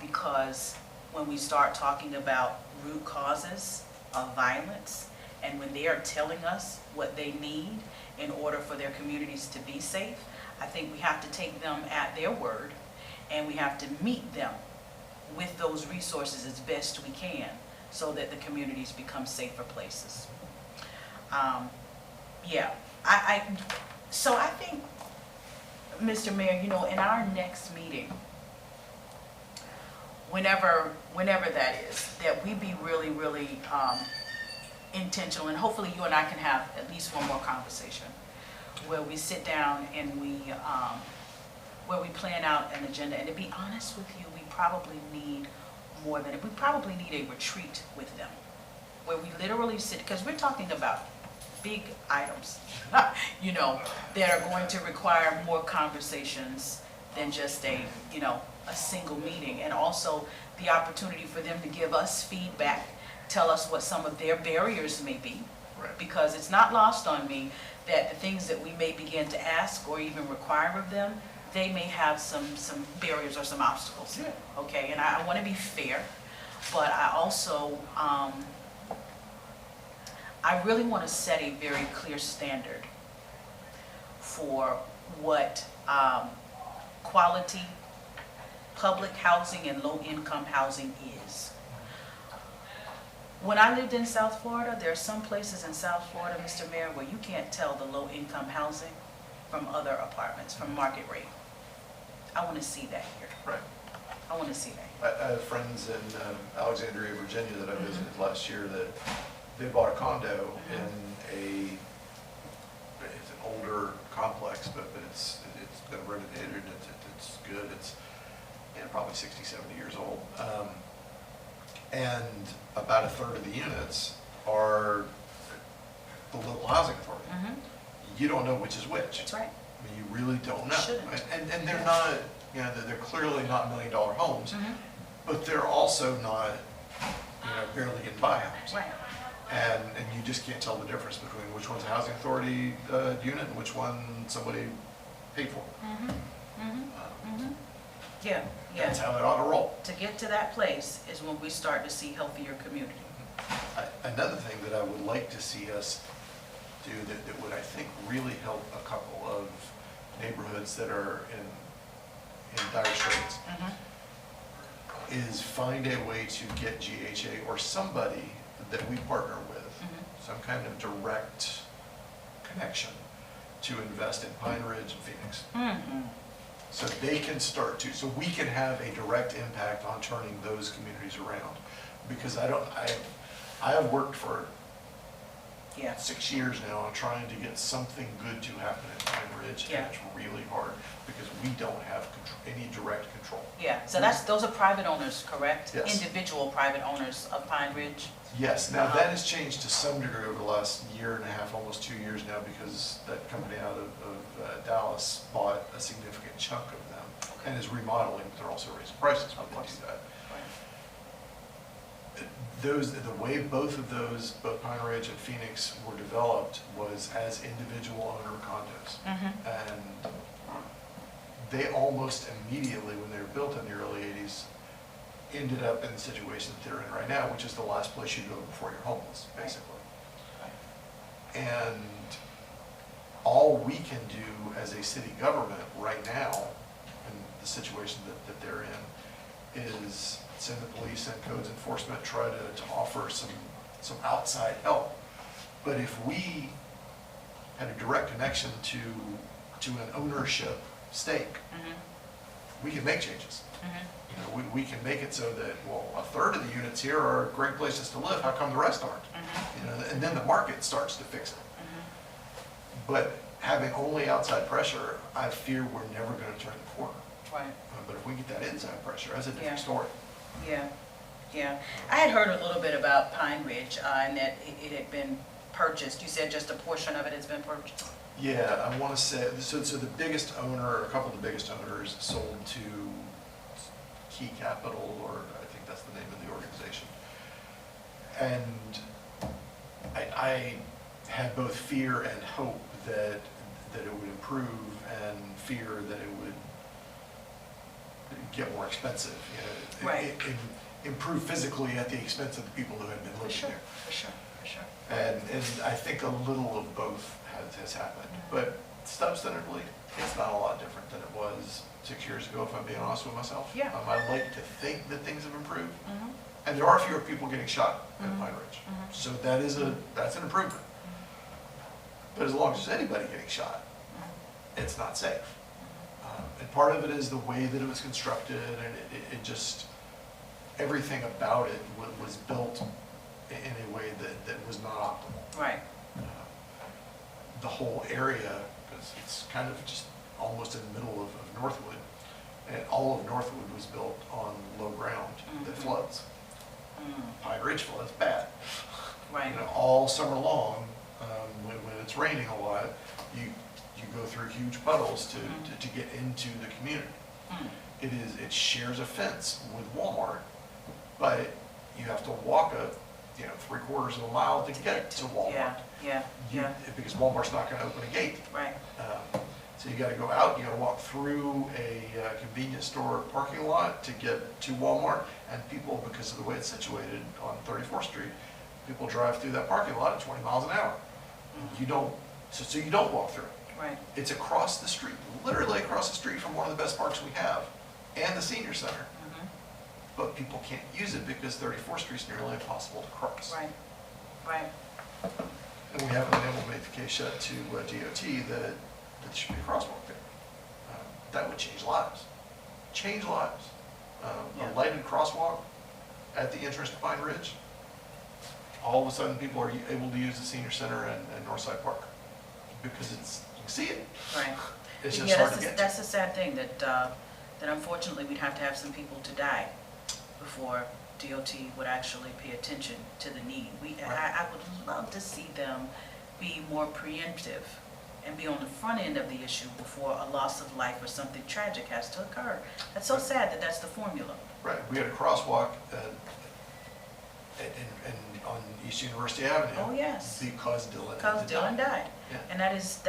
because when we start talking about root causes of violence, and when they are telling us what they need in order for their communities to be safe, I think we have to take them at their word, and we have to meet them with those resources as best we can so that the communities become safer places. So I think, Mr. Mayor, in our next meeting, whenever that is, that we be really, really intentional, and hopefully you and I can have at least one more conversation where we sit down and where we plan out an agenda. And to be honest with you, we probably need more than it. We probably need a retreat with them where we literally sit, because we're talking about big items, that are going to require more conversations than just a single meeting, and also the opportunity for them to give us feedback, tell us what some of their barriers may be. Right. Because it's not lost on me that the things that we may begin to ask or even require of them, they may have some barriers or some obstacles. Yeah. Okay, and I want to be fair, but I also, I really want to set a very clear standard for what quality public housing and low-income housing is. When I lived in South Florida, there are some places in South Florida, Mr. Mayor, where you can't tell the low-income housing from other apartments, from market rate. I want to see that here. Right. I want to see that. I have friends in Alexandria, Virginia that I visited last year that they bought a condo in it's an older complex, but it's been renovated, it's good, it's probably 60, 70 years old. And about a third of the units are the local housing authority. You don't know which is which. That's right. I mean, you really don't know. Shouldn't. And they're not, they're clearly not million-dollar homes, but they're also not, barely getting by homes. Right. And you just can't tell the difference between which one's a housing authority unit and which one somebody paid for. Yeah, That's yeah. how it ought to roll. To get to that place is when we start to see healthier community. Another thing that I would like to see us do that would, I think, really help a couple of neighborhoods that are in dire straits is find a way to get GHA or somebody that we partner with, some kind of direct connection to invest in Pine Ridge and Phoenix. So they can start to, so we can have a direct impact on turning those communities around. Because I have worked for Yeah, 6 years now on trying to get something good to happen in Pine Ridge, and Yeah. it's really hard because we don't have any direct control. yeah. So those are private owners, correct? Yes. Individual private owners of Pine Ridge? Yes, now that has changed to some degree over the last year and a half, almost 2 years now, because that company out of Dallas bought a significant chunk of them and is remodeling, but they're also raising prices when they do that. The way both of those, both Pine Ridge and Phoenix, were developed was as individual owner condos. And they almost immediately, when they were built in the early 80s, ended up in the situation that they're in right now, which is the last place you go before you're homeless, basically. And all we can do as a city government right now, in the situation that they're in, is send the police and codes enforcement, try to offer some outside help. But if we had a direct connection to an ownership stake, we can make changes. You know, we can make it so that, well, a third of the units here are great places to live, how come the rest aren't? You know, and then the market starts to fix it. But having only outside pressure, I fear we're never going to turn the corner. Right. But if we get that inside pressure, that's a Yeah. different story. Yeah, yeah. I had heard a little bit about Pine Ridge and that it had been purchased. You said just a portion of it has been purchased? Yeah, I want to say, so the biggest owner, a couple of the biggest owners sold to Key Capital, or I think that's the name of the organization. And I had both fear and hope that it would improve, and fear that it would get more expensive. You know, Right. it improve physically at the expense of the people who had been For living sure, there. for sure, for sure. And I think a little of both has happened. But substantively, it's not a lot different than it was 6 years ago, if I'm being honest with myself. Yeah. I'd like to think that things have improved. And there are fewer people getting shot at Pine Ridge. So that's an improvement. But as long as there's anybody getting shot, it's not safe. And part of it is the way that it was constructed, and it just, everything about it was built in a way that was not optimal. Right. The whole area, because it's kind of just almost in the middle of Northwood, and all of Northwood was built on low ground that floods. Pine Ridge floods bad. Right. You know, all summer long, when it's raining a lot, you go through huge puddles to get into the community. It shares a fence with Walmart, but you have to walk 3/4 of a mile to get to Walmart. Yeah. Because Walmart's not going to open a gate. Right. So you got to go out, you got to walk through a convenience store parking lot to get to Walmart, and people, because of the way it's situated on 34th Street, people drive through that parking lot at 20 miles an hour. You don't, so you don't walk through it. Right. It's across the street, literally across the street from one of the best parks we have, and the senior center. But people can't use it because 34th Street's nearly impossible to cross. Right. Right. And we haven't been able to make the case yet to DOT that there should be a crosswalk there. That would change lives. Change lives. Yeah. A lighted crosswalk at the entrance to Pine Ridge, all of a sudden people are able to use the senior center and Northside Park because you can see it. Right. It's just Yeah, hard to get to. that's the sad thing, that unfortunately we'd have to have some people to die before DOT would actually pay attention to the need. I would love to see them be more preemptive and be on the front end of the issue before a loss of life or something tragic has to occur. That's so sad that that's the formula. Right, we had a crosswalk on East University Avenue. Oh, yes. Because Dylan Because Dylan died. Yeah. And that is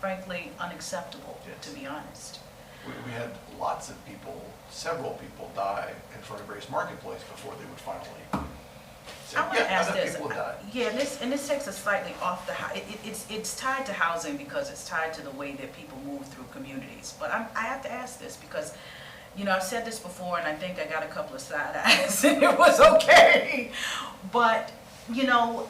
frankly unacceptable, to Yes. be honest. We had lots of people, several people die in front of Grace Marketplace before they would finally say, I want to yeah, ask other this. people have died. Yeah, and this takes us slightly off the, it's tied to housing because it's tied to the way that people move through communities. But I have to ask this because, you know, I've said this before and I think I got a couple of side eyes and it was okay. But, you know,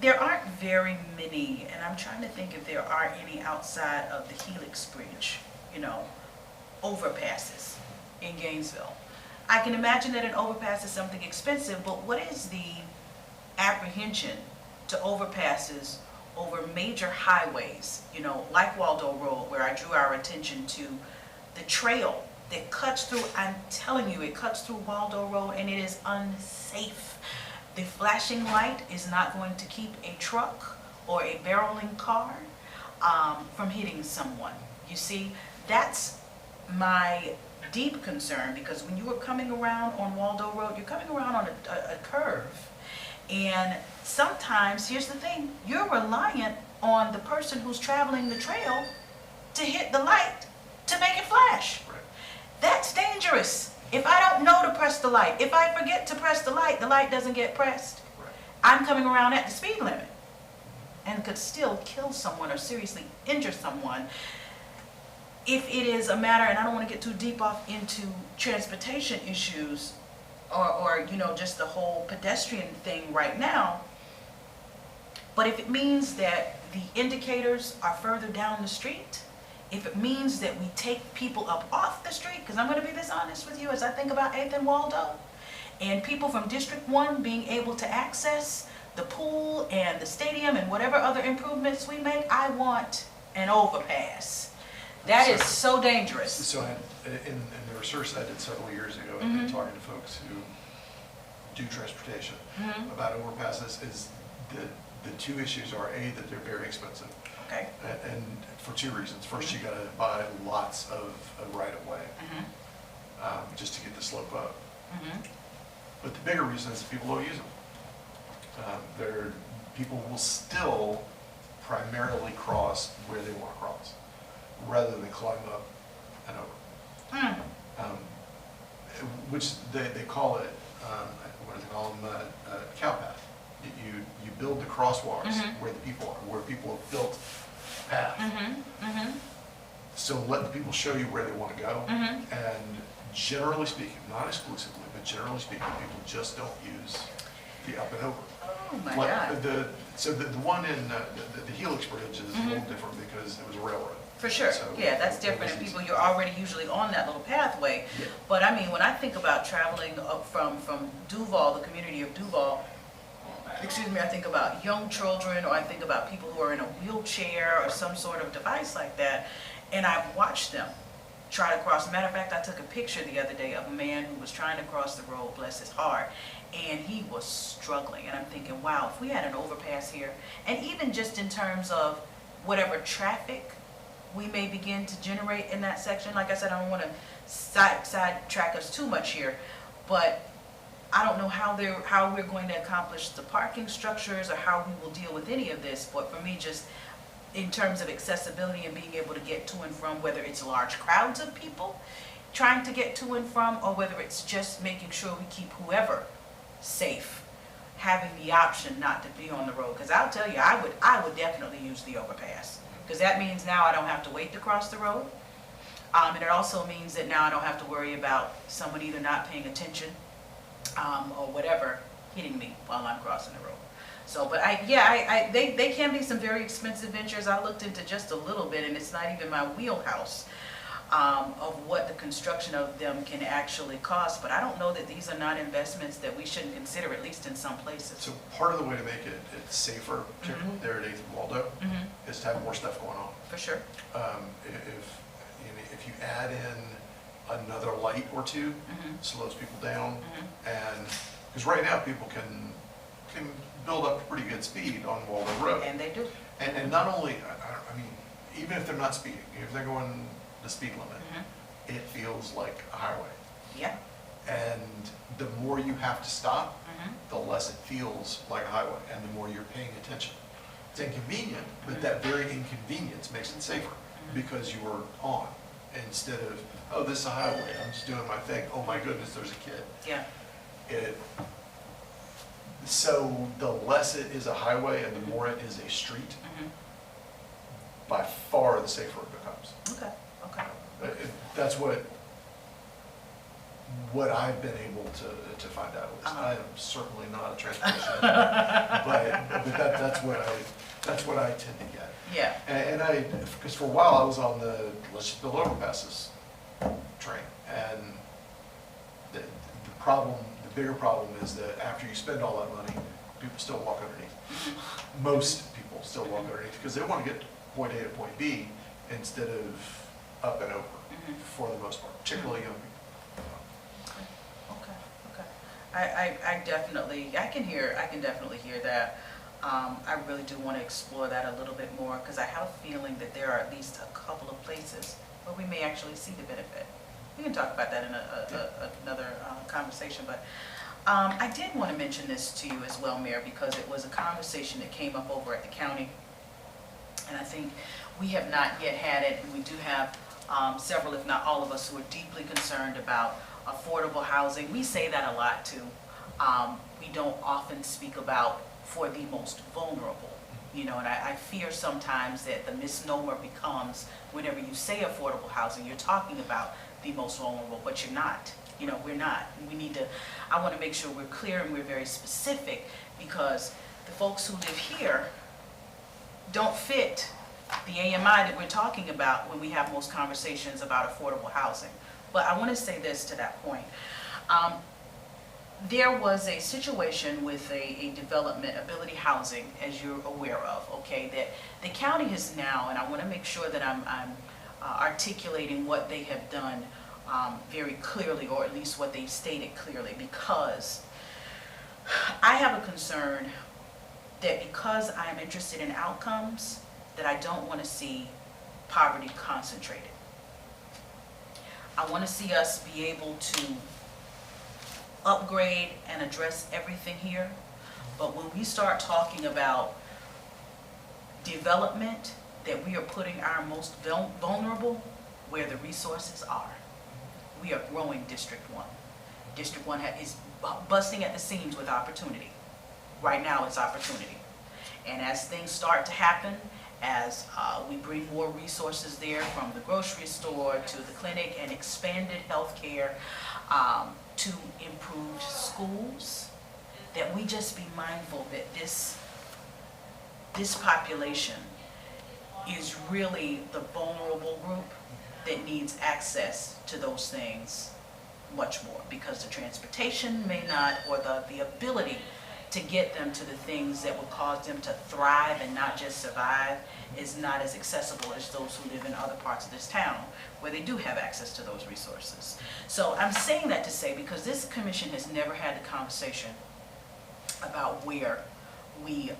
there aren't very many, and I'm trying to think if there are any outside of the Helix Bridge, you know, overpasses in Gainesville. I can imagine that an overpass is something expensive, but what is the apprehension to overpasses over major highways, you know, like Waldo Road, where I drew our attention to the trail that cuts through, I'm telling you, it cuts through Waldo Road and it is unsafe. The flashing light is not going to keep a truck or a barreling car from hitting someone. You see, that's my deep concern, because when you are coming around on Waldo Road, you're coming around on a curve. And sometimes, here's the thing, you're reliant on the person who's traveling the trail to hit the light to make it flash. Right. That's dangerous. If I don't know to press the light, if I forget to press the light doesn't get pressed. Right. I'm coming around at the speed limit and could still kill someone or seriously injure someone. If it is a matter, and I don't want to get too deep off into transportation issues or you know, just the whole pedestrian thing right now, but if it means that the indicators are further down the street, if it means that we take people up off the street, because I'm going to be this honest with you as I think about 8th and Waldo, and people from District 1 being able to access the pool and the stadium and whatever other improvements we make, I want an overpass. That is so dangerous. So in the research I did several years ago, Mm-hmm. and talking to folks who do transportation Mm-hmm. about overpasses, is the two issues are, A, that they're very expensive. Okay. And for two reasons. First, you gotta buy lots of right-of-way Mm-hmm. just to get the slope up. Mm-hmm. But the bigger reason is people don't use them. People will still primarily cross where they want to cross, rather than climb up and over. Mm. Which they call it, what do they call them, cow path. You build the crosswalks Mhm. where people have built path. Mm-hmm. Mm-hmm. So let the people show you where they want to go. Mhm. And generally speaking, not exclusively, but generally speaking, people just don't use the up and over. Oh my Like, God. So the one in the Helix Bridge is a Mhm. little different because it was a railroad. For sure, So yeah, that's it different, and wasn't- people, you're already usually on that little pathway. Yeah. But I mean, when I think about traveling up from Duval, the community of Duval, excuse me, I think about young children, or I think about people who are in a wheelchair or some sort of device like that, and I watched them try to cross. Matter of fact, I took a picture the other day of a man who was trying to cross the road, bless his heart, and he was struggling, and I'm thinking, wow, if we had an overpass here, and even just in terms of whatever traffic we may begin to generate in that section. Like I said, I don't want to sidetrack us too much here, but I don't know how we're going to accomplish the parking structures or how we will deal with any of this. But for me, just in terms of accessibility and being able to get to and from, whether it's large crowds of people trying to get to and from, or whether it's just making sure we keep whoever safe, having the option not to be on the road. Because I'll tell you, I would definitely use the overpass. Because that means now I don't have to wait to cross the road. And it also means that now I don't have to worry about someone either not paying attention or whatever hitting me while I'm crossing the road. So, but they can be some very expensive ventures. I looked into just a little bit, and it's not even my wheelhouse of what the construction of them can actually cost. But I don't know that these are not investments that we shouldn't consider, at least in some places. So part of the way to make it safer, particularly Mhm. there at 8th and Waldo, Mhm. is to have more stuff going on. For sure. If you add in another light or two, Mhm. slows people down, Mhm. and because right now people can build up pretty good speed on Waldo Road, And they do. and not only, I mean, even if they're not speeding, if they're going the speed limit, Mhm. it feels like a highway. Yeah. And the more you have to stop, Mhm. the less it feels like a highway, and the more you're paying attention. It's inconvenient, but that very inconvenience makes it safer because you are on instead of, oh, this is a highway, I'm just doing my thing. Oh my goodness, there's a kid. Yeah. So the less it is a highway and the more it is a street, by far the safer it becomes. Okay, okay. That's what I've been able to find out. I am certainly not a transportation, but that's what I tend to get. Yeah. And because for a while I was on the let's just build overpasses train, and the bigger problem is that after you spend all that money, people still walk underneath. Most people still walk underneath because they want to get point A to point B instead of up and over for the most part, particularly young people. I definitely, I can definitely hear that. I really do want to explore that a little bit more because I have a feeling that there are at least a couple of places where we may actually see the benefit. We can talk about that in another conversation, but I did want to mention this to you as well, Mayor, because it was a conversation that came up over at the county, and I think we have not yet had it, and we do have several, if not all of us, who are deeply concerned about affordable housing. We say that a lot too. We don't often speak about for the most vulnerable, you know, and I fear sometimes that the misnomer becomes whenever you say affordable housing, you're talking about the most vulnerable, but you're not. You know, we're not. We need to, I want to make sure we're clear and we're very specific because the folks who live here don't fit the AMI that we're talking about when we have most conversations about affordable housing. But I want to say this to that point. There was a situation with a development, Ability Housing, as you're aware of, okay, that the county has now, and I want to make sure that I'm articulating what they have done very clearly, or at least what they've stated clearly, because I have a concern that because I'm interested in outcomes, that I don't want to see poverty concentrated. I want to see us be able to upgrade and address everything here, but when we start talking about development, that we are putting our most vulnerable where the resources are. We are growing District 1. District 1 is busting at the seams with opportunity. Right now it's opportunity. And as things start to happen, as we bring more resources there, from the grocery store to the clinic and expanded health care to improved schools, that we just be mindful that this population is really the vulnerable group that needs access to those things much more, because the transportation may not, or the ability to get them to the things that will cause them to thrive and not just survive is not as accessible as those who live in other parts of this town where they do have access to those resources. So I'm saying that to say, because this commission has never had the conversation about where we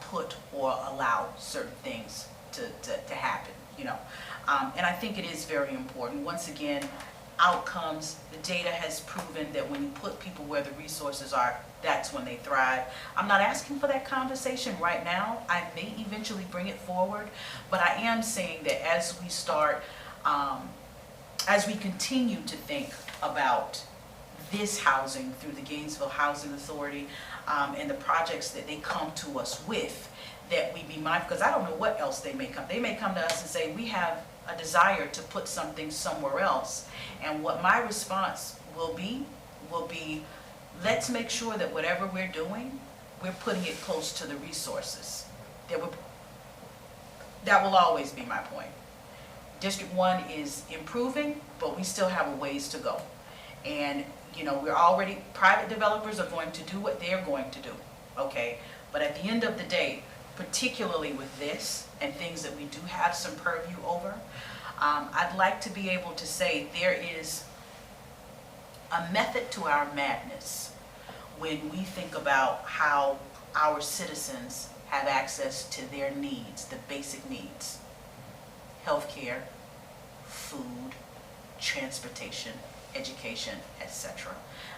put or allow certain things to happen, you know. And I think it is very important. Once again, outcomes, the data has proven that when you put people where the resources are, that's when they thrive. I'm not asking for that conversation right now. I may eventually bring it forward, but I am saying that as we start, as we continue to think about this housing through the Gainesville Housing Authority and the projects that they come to us with, that we be mindful, because I don't know what else they may come. They may come to us and say, we have a desire to put something somewhere else. And what my response will be, let's make sure that whatever we're doing, we're putting it close to the resources. That will always be my point. District 1 is improving, but we still have a ways to go. And, you know, private developers are going to do what they're going to do, okay? But at the end of the day, particularly with this and things that we do have some purview over, I'd like to be able to say there is a method to our madness when we think about how our citizens have access to their needs, the basic needs: healthcare, food, transportation, education, etc.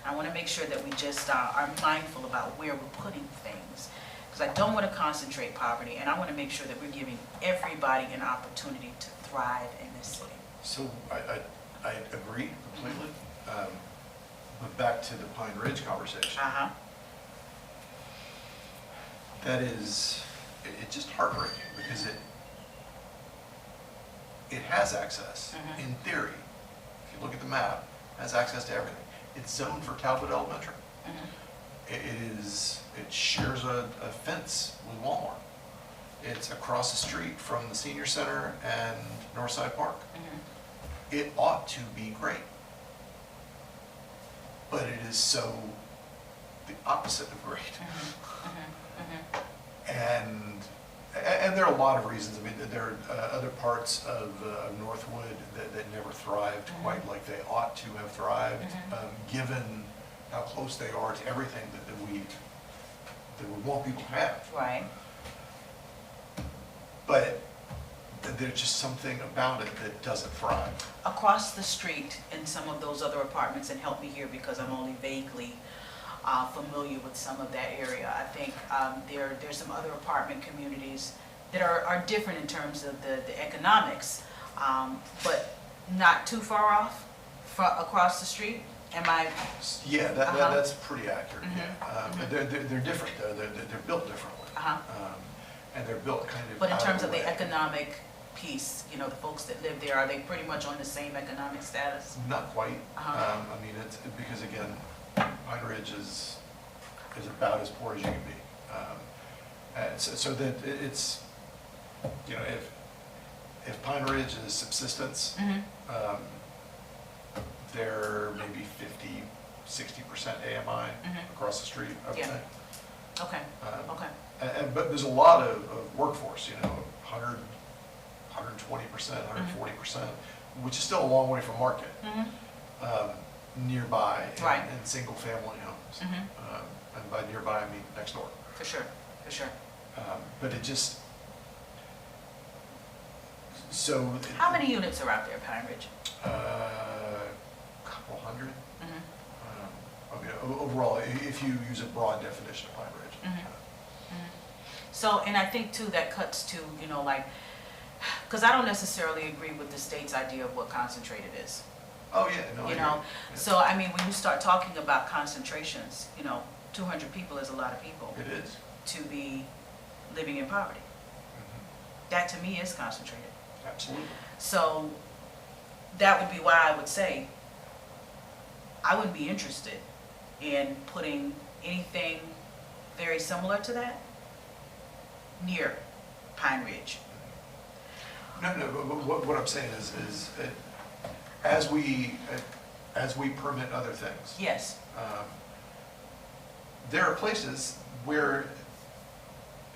I want to make sure that we just are mindful about where we're putting things. because I don't want to concentrate poverty, and I want to make sure that we're giving everybody an opportunity to thrive in this city. So I agree completely. But back to the Pine Ridge conversation. Uh-huh. That is, it's just heartbreaking because it has access, Mhm. in theory. If you look at the map, it has access to everything. It's zoned for Talbot Elementary. Mhm. It shares a fence with Walmart. It's across the street from the senior center and Northside Park. Mhm. It ought to be great. But it is so the opposite of great. Mhm. Mhm. And there are a lot of reasons. I mean, there are other parts of Northwood that never thrived Mhm. quite like they ought to have thrived, Mhm. given how close they are to everything that we want people to have. Right. But there's just something about it that doesn't thrive. Across the street in some of those other apartments, and help me here because I'm only vaguely familiar with some of that area. I think there's some other apartment communities that are different in terms of the economics, but not too far off across the street. Am I? Yeah, Uh-huh. that's pretty accurate, Mhm. yeah. But they're different, though. They're built differently. Uh-huh. And they're built kind of But in out terms of the the way. economic piece, you know, the folks that live there, are they pretty much on the same economic status? Not quite. Uh-huh. I mean, it's because, again, Pine Ridge is about as poor as you can be. And so that it's, you know, if Pine Ridge is subsistence, Mhm. they're maybe 50-60% AMI Mhm. across the street, I would Yeah. think. Okay, Um, okay. But there's a lot of workforce, you know, 120%, 140%, which is still a long way from market, Mhm. nearby Right. in single-family homes. Mhm. And by nearby, I mean next door. For sure, for sure. But it just, so. How many units are out there, Pine Ridge? Couple hundred. Mhm. I mean, overall, if you use a broad definition of Pine Ridge. Mhm. So, and I think too, that cuts to, you know, like, because I don't necessarily agree with the state's idea of what concentrated is, Oh, yeah, no, I you agree. know? Yeah. So, I mean, when you start talking about concentrations, you know, 200 people is a lot of people It is. to be living in poverty. Mhm. That to me is concentrated. Absolutely. So that would be why I would say I would be interested in putting anything very similar to that near Pine Ridge. No, but what I'm saying is as we permit other things, Yes. there are places where,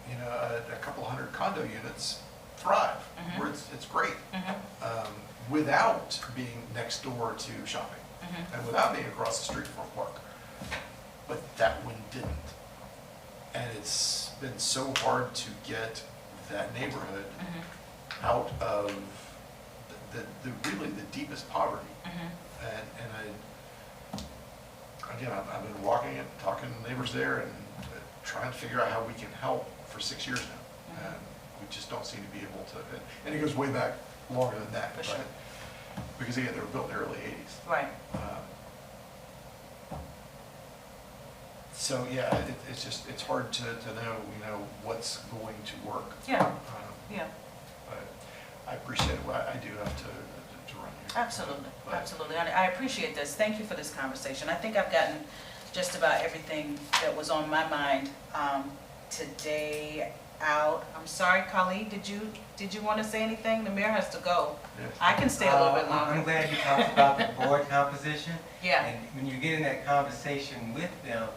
you know, a couple hundred condo units thrive, Mhm. where it's great, Mhm. without being next door to shopping Mhm. and without being across the street from a park. But that one didn't. And it's been so hard to get that neighborhood Mhm. out of the really the deepest poverty. Mhm. And I've been walking it, talking to neighbors there and trying to figure out how we can help for 6 years now. Mhm. And we just don't seem to be able to, and it goes way back longer than that. For sure. Because again, they were built in the early 80s. Right. So yeah, it's hard to know, you know, what's going to work. Yeah. Yeah. But I appreciate it. I do have to run here. Absolutely. But- Absolutely. And I appreciate this. Thank you for this conversation. I think I've gotten just about everything that was on my mind today out. I'm sorry, Khalid, did you want to say anything? The mayor has to go. Yes. I can stay a little bit I'm longer. glad you talked about the board composition. Yeah. And when you get in that conversation with them,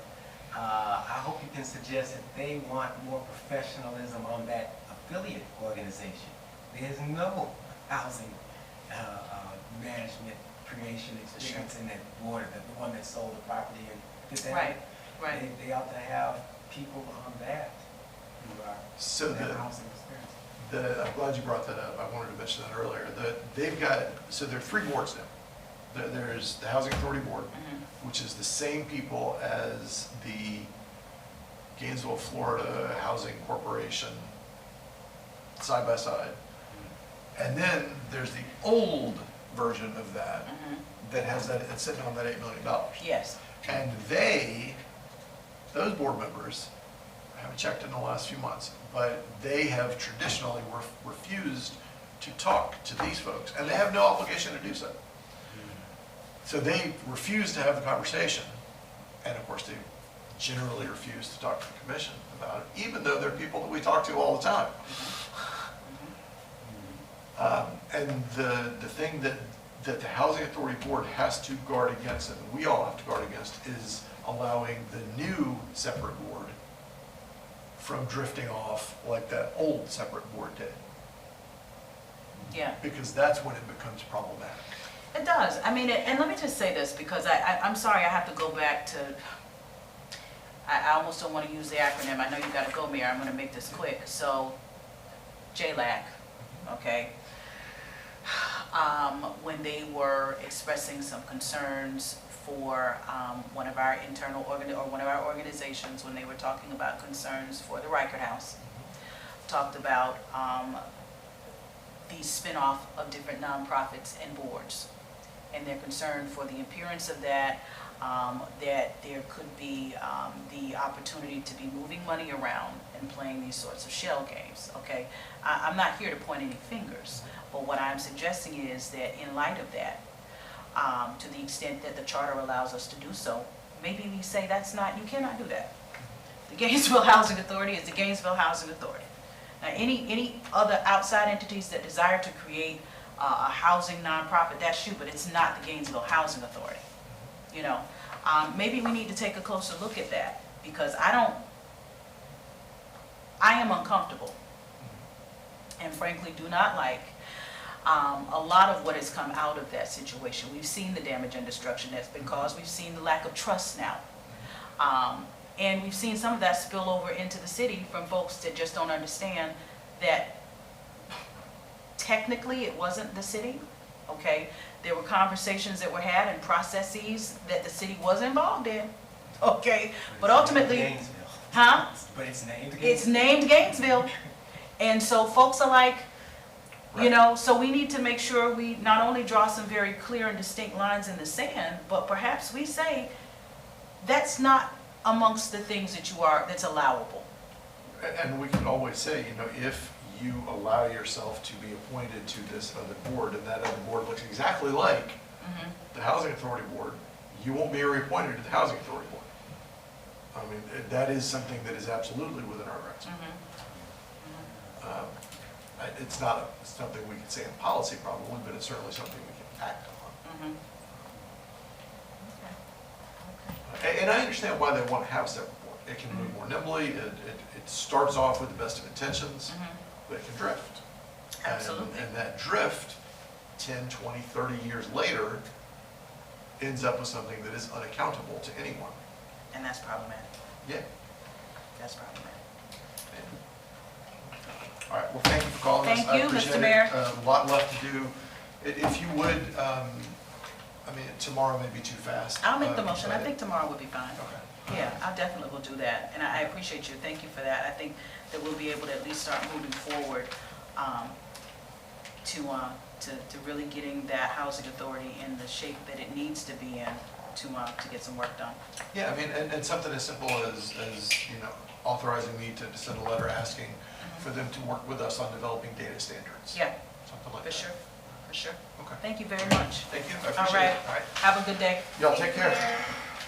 I hope you can suggest that they want more professionalism on that affiliate organization. There's no housing management creation experience in that board, the one that sold the property and did that. Right, right. They ought to have people on that who are So have the- housing experience. I'm glad you brought that up. I wanted to mention that earlier. They've got, so there are 3 boards now. There's the Housing Authority Board, Mhm. which is the same people as the Gainesville, Florida Housing Corporation, side by side. And then there's the old version of that, that has that, it's sitting on that $8 million. Yes. And those board members, I haven't checked in the last few months, but they have traditionally refused to talk to these folks, and they have no obligation to do so. So they refuse to have the conversation, and of course they generally refuse to talk to the commission about it, even though they're people that we talk to all the time. And the thing that the Housing Authority Board has to guard against, and we all have to guard against, is allowing the new separate board from drifting off like that old separate board did. Yeah. Because that's when it becomes problematic. It does. I mean, and let me just say this, because I'm sorry, I have to go back to, I almost don't want to use the acronym. I know you got to go, Mayor. I'm going to make this quick. So, JLAC, okay? When they were expressing some concerns for one of our organizations, when they were talking about concerns for the Reichert House, talked about the spinoff of different nonprofits and boards, and their concern for the appearance of that, that there could be the opportunity to be moving money around and playing these sorts of shell games, okay? I'm not here to point any fingers, but what I'm suggesting is that in light of that, to the extent that the charter allows us to do so, maybe we say you cannot do that. The Gainesville Housing Authority is the Gainesville Housing Authority. Now, any other outside entities that desire to create a housing nonprofit, that's you, but it's not the Gainesville Housing Authority. You know, maybe we need to take a closer look at that, because I am uncomfortable, and frankly do not like a lot of what has come out of that situation. We've seen the damage and destruction that's been caused. We've seen the lack of trust now. And we've seen some of that spill over into the city from folks that just don't understand that technically it wasn't the city, okay? There were conversations that were had and processes that the city was involved in, okay? But ultimately, Gainesville. huh? But it's named Gainesville. It's named Gainesville. And so folks are like, you know, so we need to make sure we not only draw some very clear and distinct lines in the sand, but perhaps we say that's not amongst the things that's allowable. And we can always say, you know, if you allow yourself to be appointed to this other board, and that other board looks exactly like the Housing Authority Board, you won't be reappointed to the Housing Authority Board. I mean, that is something that is absolutely within our rights. It's not something we can say in policy probably, but it's certainly something we can act on. And I understand why they want to have a separate board. It can move more nimbly. It starts off with the best of intentions, but it can drift. Absolutely. And that drift, 10, 20, 30 years later, ends up with something that is unaccountable to anyone. And that's problematic. Yeah. That's problematic. All right, well, thank you for calling us. Thank I you, appreciate Mr. it. Mayor. A lot left to do. If you would, I mean, tomorrow may be too fast. I'll make the motion. I think tomorrow would be fine. Okay. Yeah, I definitely will do that. And I appreciate you. Thank you for that. I think that we'll be able to at least start moving forward to really getting that housing authority in the shape that it needs to be in to get some work done. Yeah, I mean, and something as simple as, you know, authorizing me to send a letter asking for them to work with us on developing data standards. Yeah, Something like for that. sure, for sure. Okay. Thank you very much. Thank you. I All appreciate right. it. All right. Have a good day. Y'all take care.